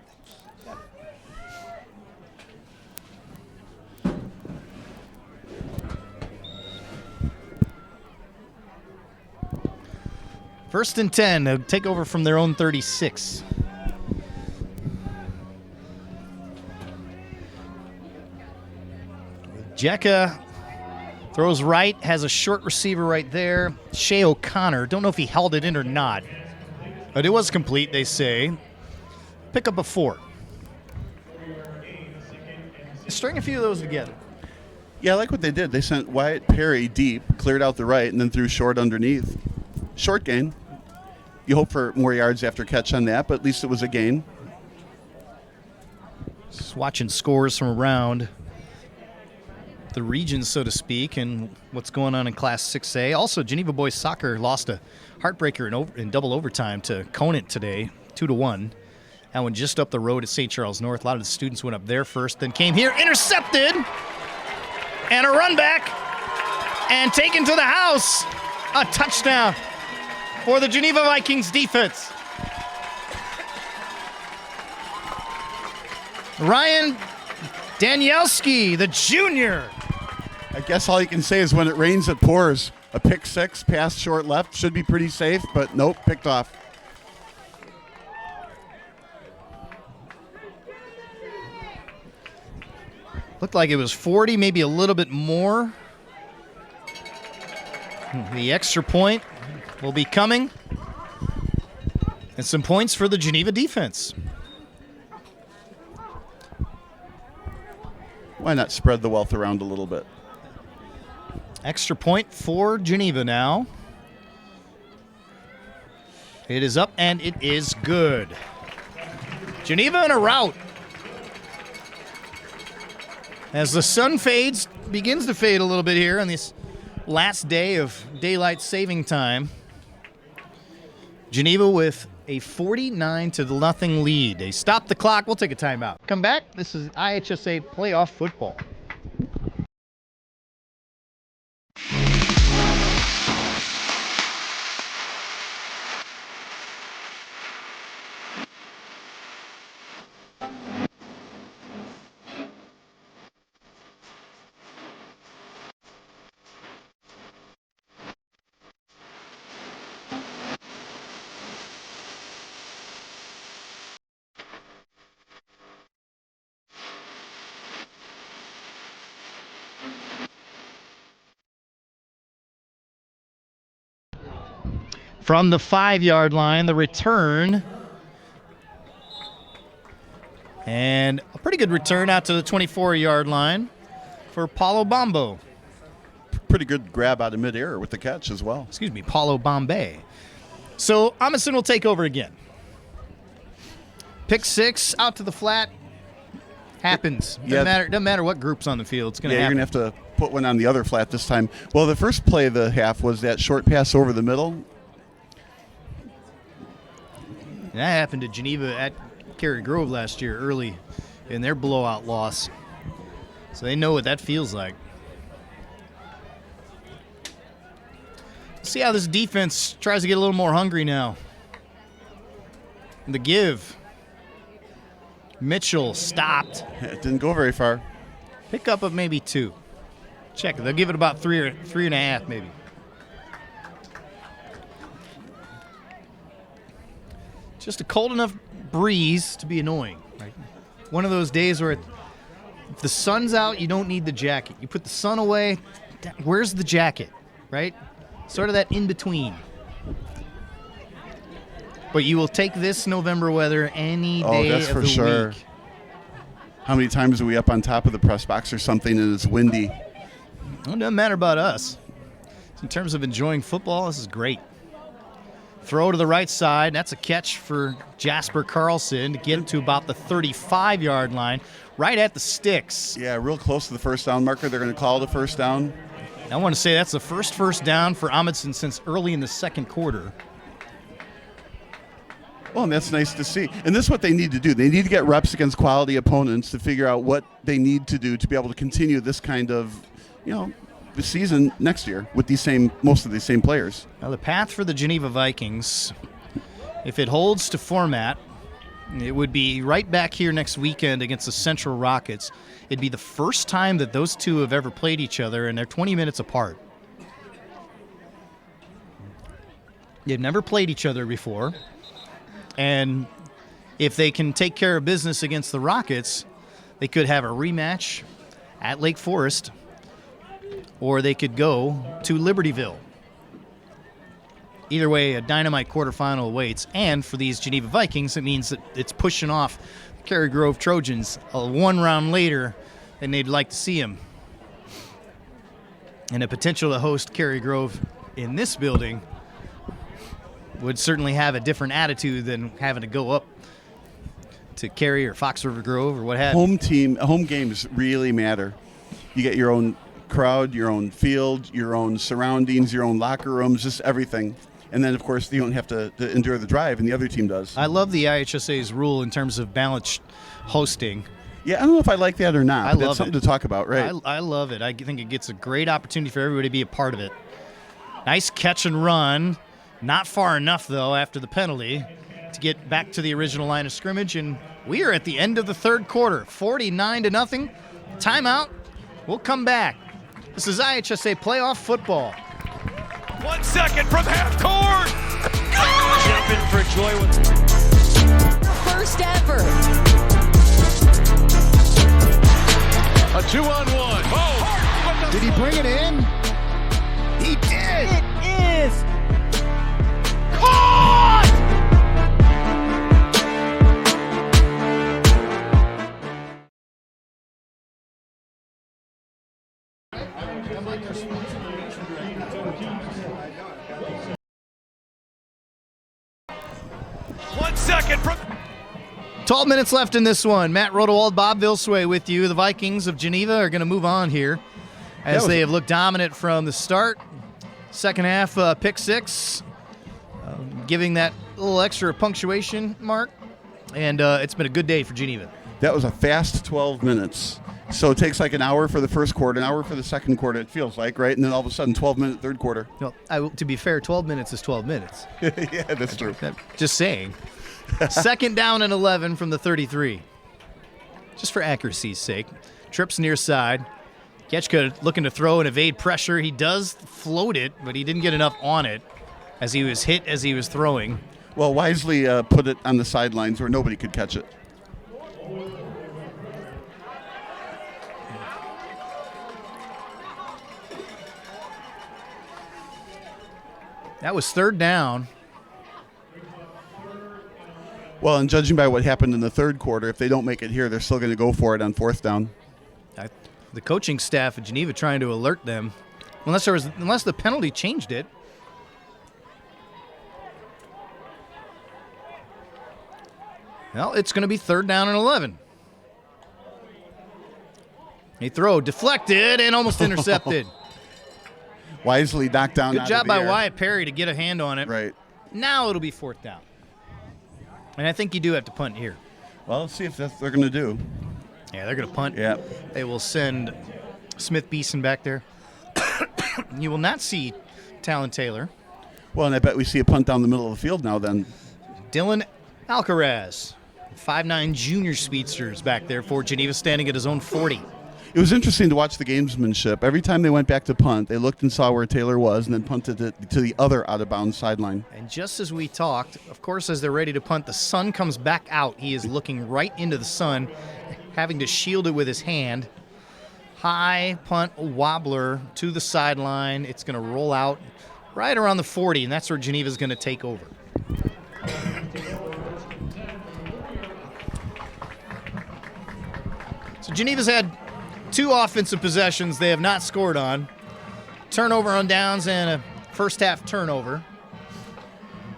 First and 10. They'll take over from their own 36. Jekka throws right, has a short receiver right there. Shea O'Connor, don't know if he held it in or not. But it was complete, they say. Pick up a 4. String a few of those together. Yeah, I like what they did. They sent Wyatt Perry deep, cleared out the right, and then threw short underneath. Short gain. You hope for more yards after catch on that, but at least it was a gain. Just watching scores from around the region, so to speak, and what's going on in Class 6A. Also, Geneva Boys Soccer lost a heartbreaker in double overtime to Conant today, 2-1. That one just up the road at St. Charles North. A lot of the students went up there first, then came here, intercepted, and a run back, and taken to the house. A touchdown for the Geneva Vikings defense. Ryan Danielski, the junior. I guess all you can say is when it rains, it pours. A pick 6, pass short left, should be pretty safe, but nope, picked off. Looked like it was 40, maybe a little bit more. The extra point will be coming. And some points for the Geneva defense. Why not spread the wealth around a little bit? Extra point for Geneva now. It is up and it is good. Geneva in a rout. As the sun begins to fade a little bit here on this last day of daylight saving time. Geneva with a 49-0 lead. They stop the clock. We'll take a timeout. Come back. This is IHSA playoff football. From the 5-yard line, the return. And a pretty good return out to the 24-yard line for Paulo Bombo. Pretty good grab out of midair with the catch as well. Excuse me, Paulo Bombay. So Amundsen will take over again. Pick 6 out to the flat. Happens. Doesn't matter what group's on the field. It's going to happen. You're going to have to put one on the other flat this time. Well, the first play of the half was that short pass over the middle. That happened to Geneva at Cary Grove last year early in their blowout loss. So they know what that feels like. See how this defense tries to get a little more hungry now. The give. Mitchell stopped. It didn't go very far. Pickup of maybe 2. Check it. They'll give it about 3 or 3.5 maybe. Just a cold enough breeze to be annoying. Right? One of those days where if the sun's out, you don't need the jacket. You put the sun away, where's the jacket, right? Sort of that in-between. But you will take this November weather any day that's of for the sure. week. How many times are we up on top of the press box or something and it's windy? Well, it doesn't matter about us. In terms of enjoying football, this is great. Throw to the right side. That's a catch for Jasper Carlson to get to about the 35-yard line, right at the sticks. Yeah, real close to the first down marker. They're going to call it a first down. I want to say that's the first down for Amundsen since early in the second quarter. Well, and that's nice to see. And this is what they need to do. They need to get reps against quality opponents to figure out what they need to do to be able to continue this kind of, the season next year with most of these same players. Now the path for the Geneva Vikings, if it holds to format, it would be right back here next weekend against the Central Rockets. It'd be the first time that those two have ever played each other, and they're 20 minutes apart. They've never played each other before. And if they can take care of business against the Rockets, they could have a rematch at Lake Forest, or they could go to Libertyville. Either way, a dynamite quarterfinal awaits. And for these Geneva Vikings, it means that it's pushing off the Cary Grove Trojans one round later than they'd like to see them. And the potential to host Cary Grove in this building would certainly have a different attitude than having to go up to Cary or Fox River Grove or what have you. Home games really matter. You get your own crowd, your own field, your own surroundings, your own locker rooms, just everything. And then, of course, you don't have to endure the drive, and the other team does. I love the IHSA's rule in terms of balanced hosting. Yeah, I don't know if I like that or not. I love that's something it. to talk about, right? I love it. I think it gets a great opportunity for everybody to be a part of it. Nice catch and run. Not far enough, though, after the penalty to get back to the original line of scrimmage. And we are at the end of the third quarter, 49-0. Timeout. We'll come back. This is IHSA playoff football. 1 second from half court. Jumping for joy with First ever. a 2-on-1. Oh, Did he bring it in? He did. It is. caught! 12 minutes left in this one. Matt Rodewald, Bob Vilsway with you. The Vikings of Geneva are going to move on here as they have looked dominant from the start. Second half, pick 6, giving that little extra punctuation mark. And it's been a good day for Geneva. That was a fast 12 minutes. So it takes like an hour for the first quarter, an hour for the second quarter, it feels like, right? And then all of a sudden, 12-minute third quarter. No, to be fair, 12 minutes is 12 minutes. Yeah, that's true. Just saying. Second down and 11 from the 33. Just for accuracy's sake. Trips near side. Ketchka looking to throw and evade pressure. He does float it, but he didn't get enough on it as he was hit as he was throwing. Well, wisely put it on the sidelines where nobody could catch it. That was third down. Well, and judging by what happened in the third quarter, if they don't make it here, they're still going to go for it on fourth down. The coaching staff at Geneva trying to alert them, unless the penalty changed it. Well, it's going to be third down and 11. A throw deflected and almost intercepted. Wisely knocked down. Good job by Wyatt Perry to get a hand on it. Right. Now it'll be fourth down. And I think you do have to punt here. Well, let's see if that's what they're going to do. Yeah, they're going to punt. Yeah. They will send Smith Beeson back there. You will not see Talon Taylor. Well, and I bet we see a punt down the middle of the field now then. Dylan Alcaraz, 5'9" junior speedsters back there for Geneva, standing at his own 40. It was interesting to watch the gamesmanship. Every time they went back to punt, they looked and saw where Taylor was and then punted it to the other out-of-bounds sideline. And just as we talked, of course, as they're ready to punt, the sun comes back out. He is looking right into the sun, having to shield it with his hand. High punt wobbler to the sideline. It's going to roll out right around the 40, and that's where Geneva's going to take over. So Geneva's had 2 offensive possessions they have not scored on. Turnover on downs and a first half turnover.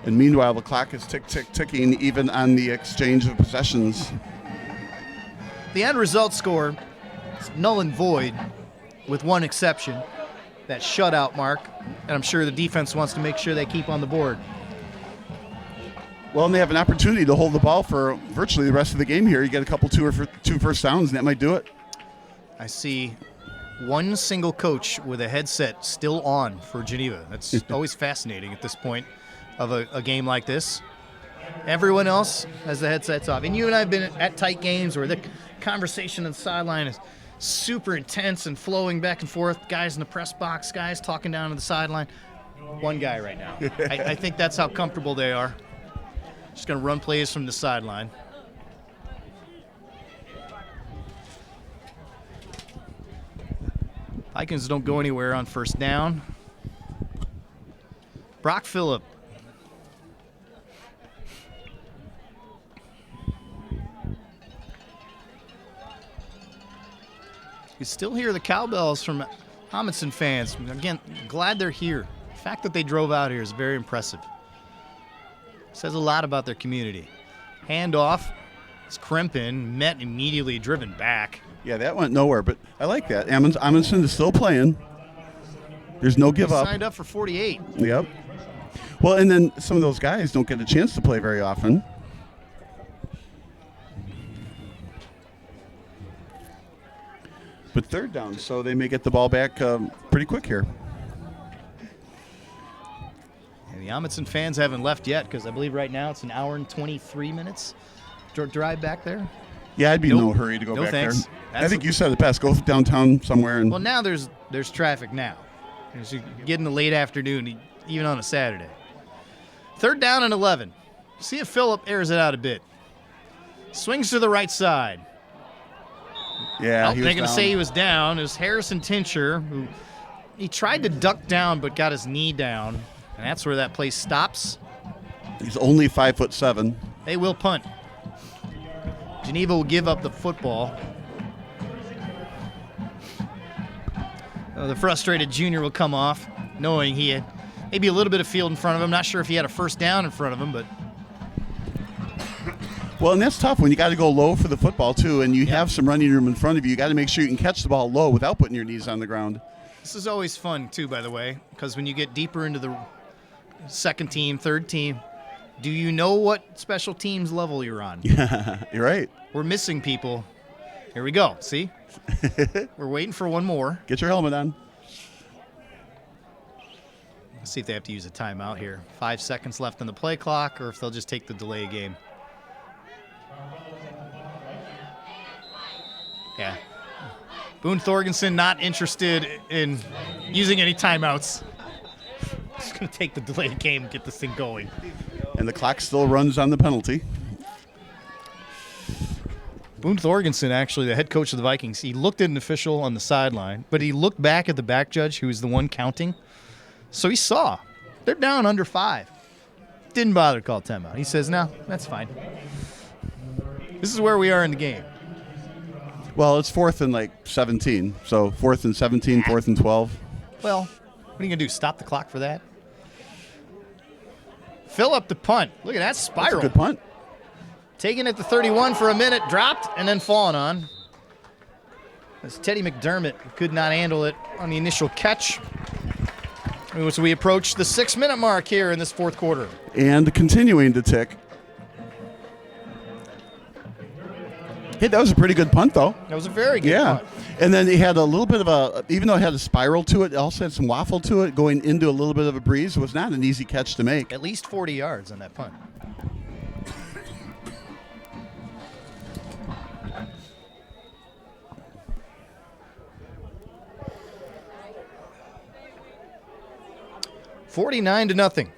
And meanwhile, the clock is ticking even on the exchange of possessions. The end result score is null and void with one exception, that shutout mark. And I'm sure the defense wants to make sure they keep on the board. Well, and they have an opportunity to hold the ball for virtually the rest of the game here. You get a couple two first downs, and that might do it. I see one single coach with a headset still on for Geneva. That's always fascinating at this point of a game like this. Everyone else has the headsets off. And you and I have been at tight games where the conversation on the sideline is super intense and flowing back and forth. Guys in the press box, guys talking down to the sideline. One guy right now. I think that's how comfortable they are. Just going to run plays from the sideline. Vikings don't go anywhere on first down. Brock Phillip. You still hear the cowbells from Amundsen fans. Again, glad they're here. The fact that they drove out here is very impressive. Says a lot about their community. Handoff. It's Krempin, met immediately, driven back. Yeah, that went nowhere, but I like that. Amundsen is still playing. There's no give up. Signed up for 48. Yep. Well, and then some of those guys don't get a chance to play very often. But third down, so they may get the ball back pretty quick here. And the Amundsen fans haven't left yet because I believe right now it's an hour and 23 minutes drive back there. Yeah, I'd be in no hurry to go back thanks. there. I think you said it best. Go downtown somewhere. And well, now there's traffic now. As you get in the late afternoon, even on a Saturday. Third down and 11. See if Phillip airs it out a bit. Swings to the right side. Yeah, they're going to say he was down. It was Harrison Tincher, who he tried to duck down but got his knee down, and that's where that play stops. He's only 5'7". They will punt. Geneva will give up the football. The frustrated junior will come off, knowing he had maybe a little bit of field in front of him. Not sure if he had a first down in front of him, but Well, and that's tough when you got to go low for the football, too, and you have some running room in front of you. You got to make sure you can catch the ball low without putting your knees on the ground. This is always fun, too, by the way, because when you get deeper into the second team, third team, do you know what special teams level you're on? Yeah, you're right. We're missing people. Here we go. See? We're waiting for one more. Get your helmet on. Let's see if they have to use a timeout here. 5 seconds left on the play clock, or if they'll just take the delay game. Yeah. Boone Thorgensen not interested in using any timeouts. Just going to take the delayed game and get this thing going. And the clock still runs on the penalty. Boone Thorgensen, actually, the head coach of the Vikings, he looked at an official on the sideline, but he looked back at the back judge, who was the one counting. So he saw they're down under 5. Didn't bother to call timeout. He says, no, that's fine. This is where we are in the game. Well, it's 4th and 17. So 4th and 17, 4th and 12. Well, what are you going to do, stop the clock for that? Fill up the punt. Look at that spiral. That's a good punt. Taking it to 31 for a minute, dropped, and then falling on. As Teddy McDermott could not handle it on the initial catch. As we approach the 6-minute mark here in this fourth quarter. And continuing to tick. Hey, that was a pretty good punt, though. That was a very good punt. And then it had a little bit of a, even though it had a spiral to it, it also had some waffle to it, going into a little bit of a breeze. It was not an easy catch to make. At least 40 yards on that punt. $49-0.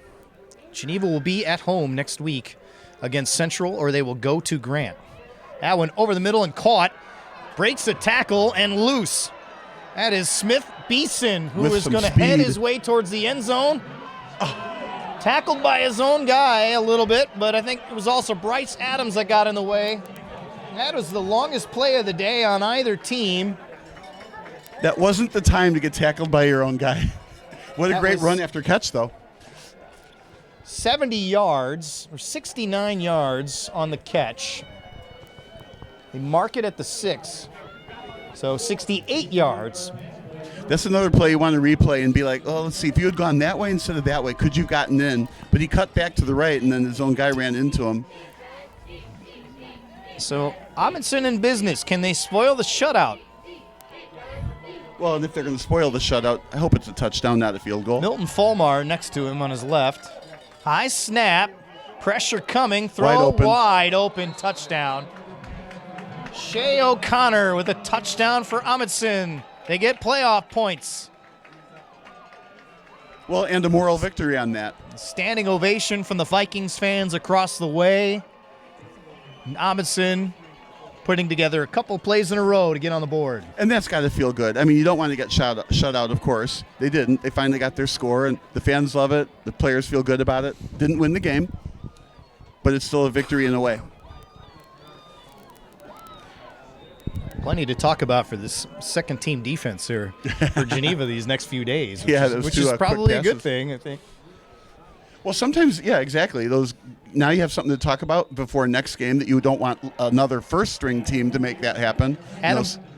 Geneva will be at home next week against Central, or they will go to Grant. That one over the middle and caught. Breaks the tackle and loose. That is Smith Beeson, who is going to head his way towards the end zone. Tackled by his own guy a little bit, but I think it was also Bryce Adams that got in the way. That was the longest play of the day on either team. That wasn't the time to get tackled by your own guy. What a great run after catch, though. 70 yards, or 69 yards on the catch. They mark it at the 6. So 68 yards. That's another play you want to replay and be like, oh, let's see, if you had gone that way instead of that way, could you have gotten in? But he cut back to the right, and then his own guy ran into him. So Amundsen in business. Can they spoil the shutout? Well, and if they're going to spoil the shutout, I hope it's a touchdown, not a field goal. Milton Fulmar next to him on his left. High snap. Pressure coming. Throw wide open. Touchdown. Shea O'Connor with a touchdown for Amundsen. They get playoff points. Well, and a moral victory on that. Standing ovation from the Vikings fans across the way. And Amundsen putting together a couple plays in a row to get on the board. And that's got to feel good. I mean, you don't want to get shut out, of course. They didn't. They finally got their score, and the fans love it. The players feel good about it. Didn't win the game, but it's still a victory in a way. Plenty to talk about for this second-team defense here for Geneva these next few days, which is probably a good thing, I think. Well, sometimes, yeah, exactly. Now you have something to talk about before next game that you don't want another first-string team to make that happen.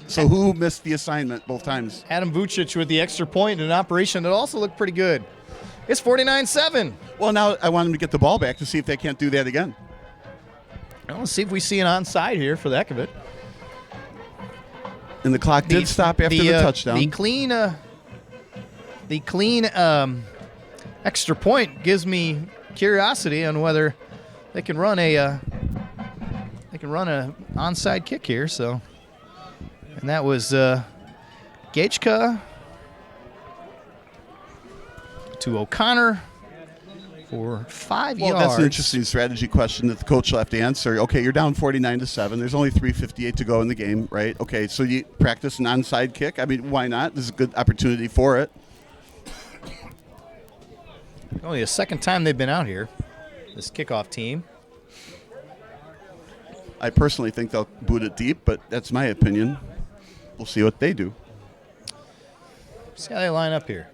So who missed the assignment both times? Adam Vucic with the extra point in an operation that also looked pretty good. It's 49-7. Well, now I want them to get the ball back to see if they can't do that again. Well, let's see if we see an onside here for the heck of it. And the clock did stop after the touchdown. The clean extra point gives me curiosity on whether they can run a onside kick here. So, and that was Gachka to O'Connor for 5 yards. Well, that's an interesting strategy question that the coach will have to answer. Okay, you're down 49-7. There's only 3:58 to go in the game, right? Okay, so you practice an onside kick. I mean, why not? This is a good opportunity for it. Only the second time they've been out here, this kickoff team. I personally think they'll boot it deep, but that's my opinion. We'll see what they do. See how they line up here.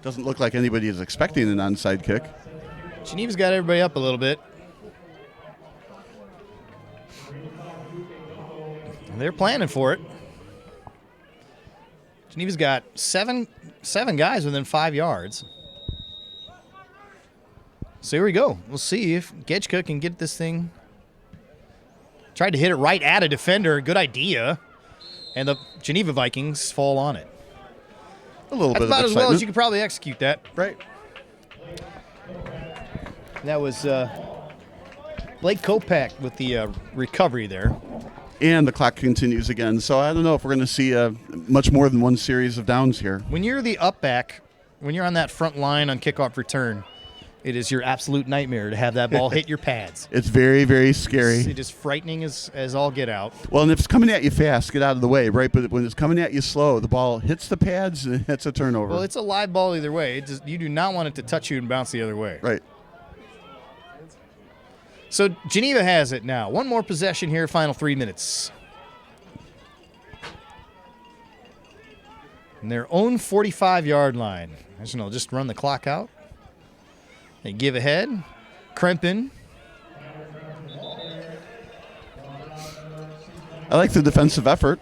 Doesn't look like anybody is expecting an onside kick. Geneva's got everybody up a little bit. And they're planning for it. Geneva's got seven guys within 5 yards. So here we go. We'll see if Getchka can get this thing. Tried to hit it right at a defender. Good idea. And the Geneva Vikings fall on it. A little bit of about excitement. as well as you could probably execute that. Right. That was Blake Kopak with the recovery there. And the clock continues again. So I don't know if we're going to see much more than one series of downs here. When you're the up back, when you're on that front line on kickoff return, it is your absolute nightmare to have that ball hit your pads. It's very, very scary. It is frightening as all get out. Well, and if it's coming at you fast, get out of the way, right? But when it's coming at you slow, the ball hits the pads and it's a turnover. Well, it's a live ball either way. You do not want it to touch you and bounce the other way. Right. So Geneva has it now. One more possession here, final 3 minutes. And their own 45-yard line. As you know, just run the clock out. They give ahead. Krempin. I like the defensive effort.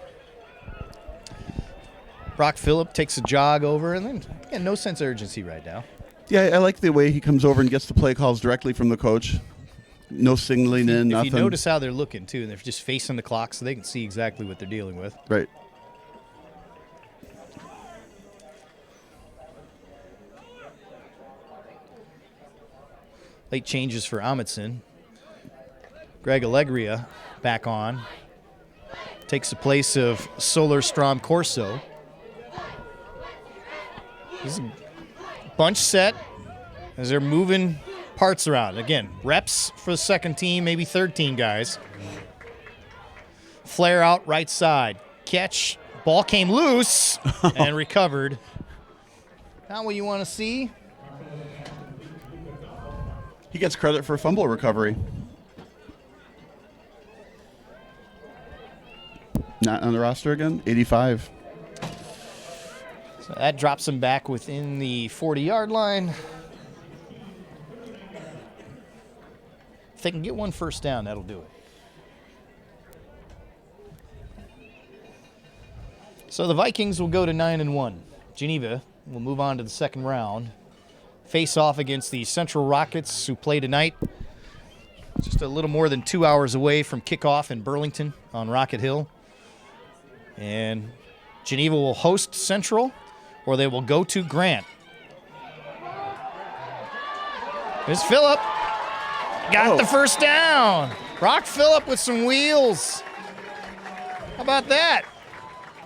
Brock Phillip takes a jog over, and then again, no sense of urgency right now. Yeah, I like the way he comes over and gets the play calls directly from the coach. No signaling in, nothing. If you notice how they're looking, too, and they're just facing the clock so they can see exactly what they're dealing with. Right. Late changes for Amundsen. Greg Allegria back on. Takes the place of Solar Strom Corso. This is a bunch set as they're moving parts around. Again, reps for the second team, maybe third team guys. Flare out right side. Catch. Ball came loose and recovered. Not what you want to see. He gets credit for fumble recovery. Not on the roster again? 85. So that drops him back within the 40-yard line. If they can get one first down, that'll do it. So the Vikings will go to 9-1. Geneva will move on to the second round. Face off against the Central Rockets, who play tonight. Just a little more than 2 hours away from kickoff in Burlington on Rocket Hill. And Geneva will host Central, or they will go to Grant. Here's Phillip. Got the first down. Brock Phillip with some wheels. How about that?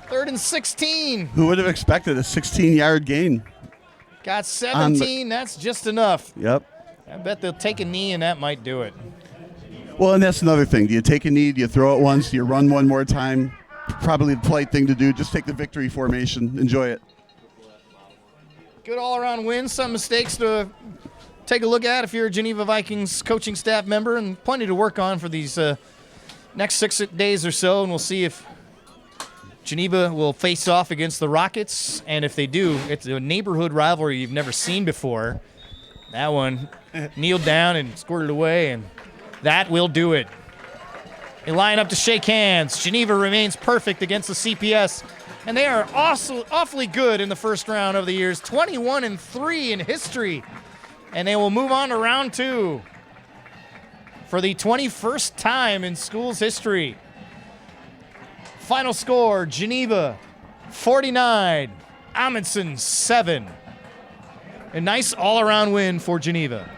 3rd and 16. Who would have expected a 16-yard gain? Got 17. That's just enough. Yep. I bet they'll take a knee, and that might do it. Well, and that's another thing. Do you take a knee? Do you throw it once? Do you run one more time? Probably the polite thing to do. Just take the victory formation. Enjoy it. Good all-around win. Some mistakes to take a look at if you're a Geneva Vikings coaching staff member, and plenty to work on for these next 6 days or so, and we'll see if Geneva will face off against the Rockets, and if they do, it's a neighborhood rivalry you've never seen before. That one kneeled down and squirted away, and that will do it. They line up to shake hands. Geneva remains perfect against the CPS, and they are also awfully good in the first round of the years, 21-3 in history, and they will move on to round 2 for the 21st time in school's history. Final score, Geneva 49, Amundsen 7. A nice all-around win for Geneva.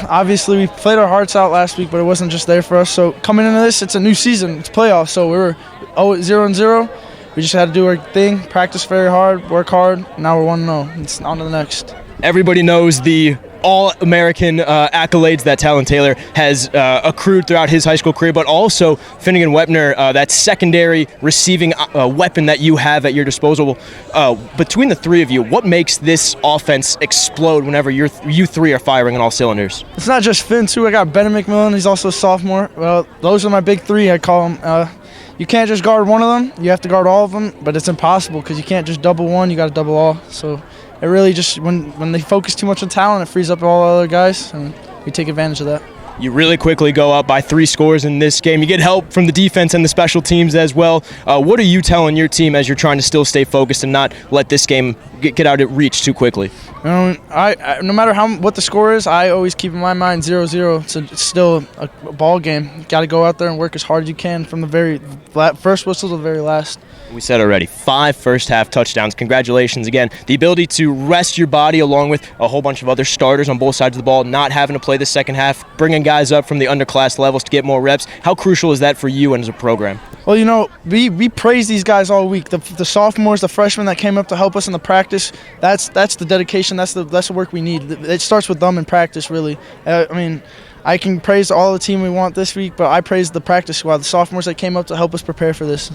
obviously we played our hearts out last week, but it wasn't just there for us. So coming into this, it's a new season. It's playoffs. So we were 0-0. We just had to do our thing, practice very hard, work hard. Now we're 1-0. It's on to the next. Everybody knows the All-American accolades that Talon Taylor has accrued throughout his high school career, but also Finnegan Wepner, that secondary receiving weapon that you have at your disposal. Between the three of you, what makes this offense explode whenever you three are firing on all cylinders? It's not just Finn, too. I got Ben McMillan. He's also a sophomore. Well, those are my big three, I call them. You can't just guard one of them. You have to guard all of them, but it's impossible because you can't just double one. You got to double all. So it really just, when they focus too much on talent, it frees up all the other guys, and we take advantage of that. You really quickly go up by 3 scores in this game. You get help from the defense and the special teams as well. What are you telling your team as you're trying to still stay focused and not let this game get out of reach too quickly? No matter what the score is, I always keep in my mind 0-0. It's still a ball game. You got to go out there and work as hard as you can from the very first whistle to the very last. We said already, 5 first-half touchdowns. Congratulations again. The ability to rest your body along with a whole bunch of other starters on both sides of the ball, not having to play the second half, bringing guys up from the underclass levels to get more reps. How crucial is that for you and as a program? Well, we praise these guys all week. The sophomores, the freshmen that came up to help us in the practice, that's the dedication, that's the work we need. It starts with them in practice, really. I can praise all the team we want this week, but I praise the practice squad, the sophomores that came up to help us prepare for this.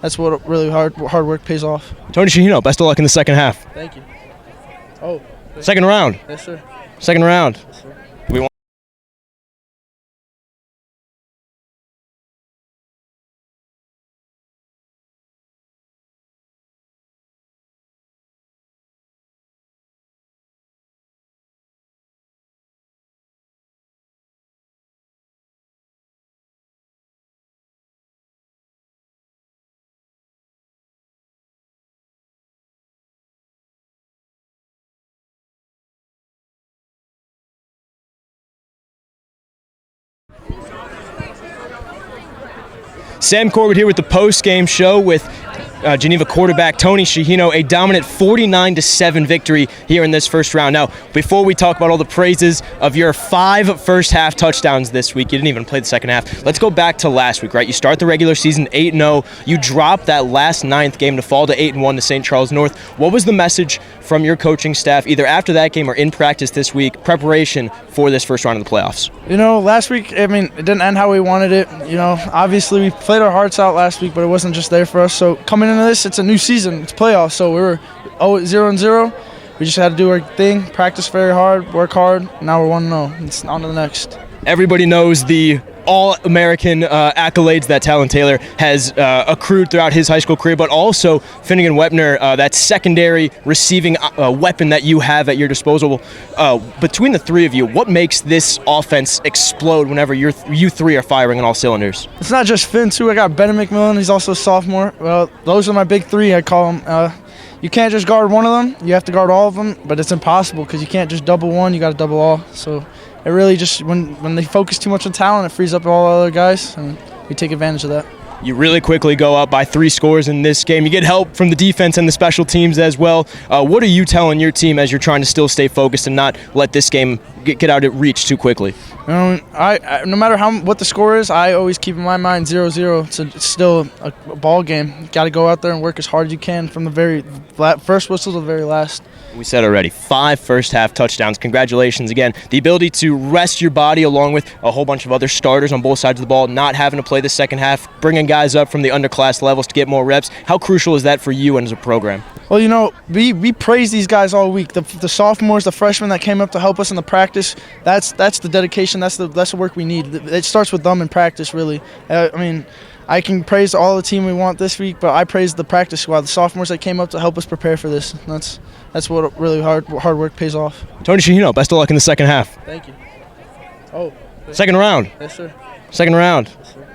That's what really hard work pays off. Tony Shihino, best of luck in the second half. Thank you. Oh. Second round. Yes, sir. Second round. Yes, sir. Sam Corbett here with the post-game show with Geneva quarterback Tony Shihino, a dominant 49-7 victory here in this first round. Now, before we talk about all the praises of your 5 first-half touchdowns this week, you didn't even play the second half. Let's go back to last week, right? You start the regular season 8-0. You drop that last 9th game to fall to 8-1 to St. Charles North. What was the message from your coaching staff, either after that game or in practice this week, preparation for this first round of the playoffs? Last week, it didn't end how we wanted it. Obviously we played our hearts out last week, but it wasn't just there for us. So coming into this, it's a new season. It's playoffs. So we were 0-0. We just had to do our thing, practice very hard, work hard. Now we're 1-0. It's on to the next. Everybody knows the All-American accolades that Talon Taylor has accrued throughout his high school career, but also Finnegan Wepner, that secondary receiving weapon that you have at your disposal. Between the three of you, what makes this offense explode whenever you three are firing on all cylinders? It's not just Finn, too. I got Ben McMillan. He's also a sophomore. Well, those are my big three, I call them. You can't just guard one of them. You have to guard all of them, but it's impossible because you can't just double one. You got to double all. So it really just, when they focus too much on talent, it frees up all the other guys, and we take advantage of that. You really quickly go up by 3 scores in this game. You get help from the defense and the special teams as well. What are you telling your team as you're trying to still stay focused and not let this game get out of reach too quickly? No matter what the score is, I always keep in my mind 0-0. It's still a ball game. You got to go out there and work as hard as you can from the very first whistle to the very last. We said already, 5 first-half touchdowns. Congratulations again. The ability to rest your body along with a whole bunch of other starters on both sides of the ball, not having to play the second half, bringing guys up from the underclass levels to get more reps. How crucial is that for you and as a program? Well, we praise these guys all week. The sophomores, the freshmen that came up to help us in the practice, that's the dedication, that's the work we need. It starts with them in practice, really. I can praise all the team we want this week, but I praise the practice squad, the sophomores that came up to help us prepare for this. That's what really hard work pays off. Tony Shihino, best of luck in the second half. Thank you. Oh. Second round. Yes, sir. Second round. Yes, sir.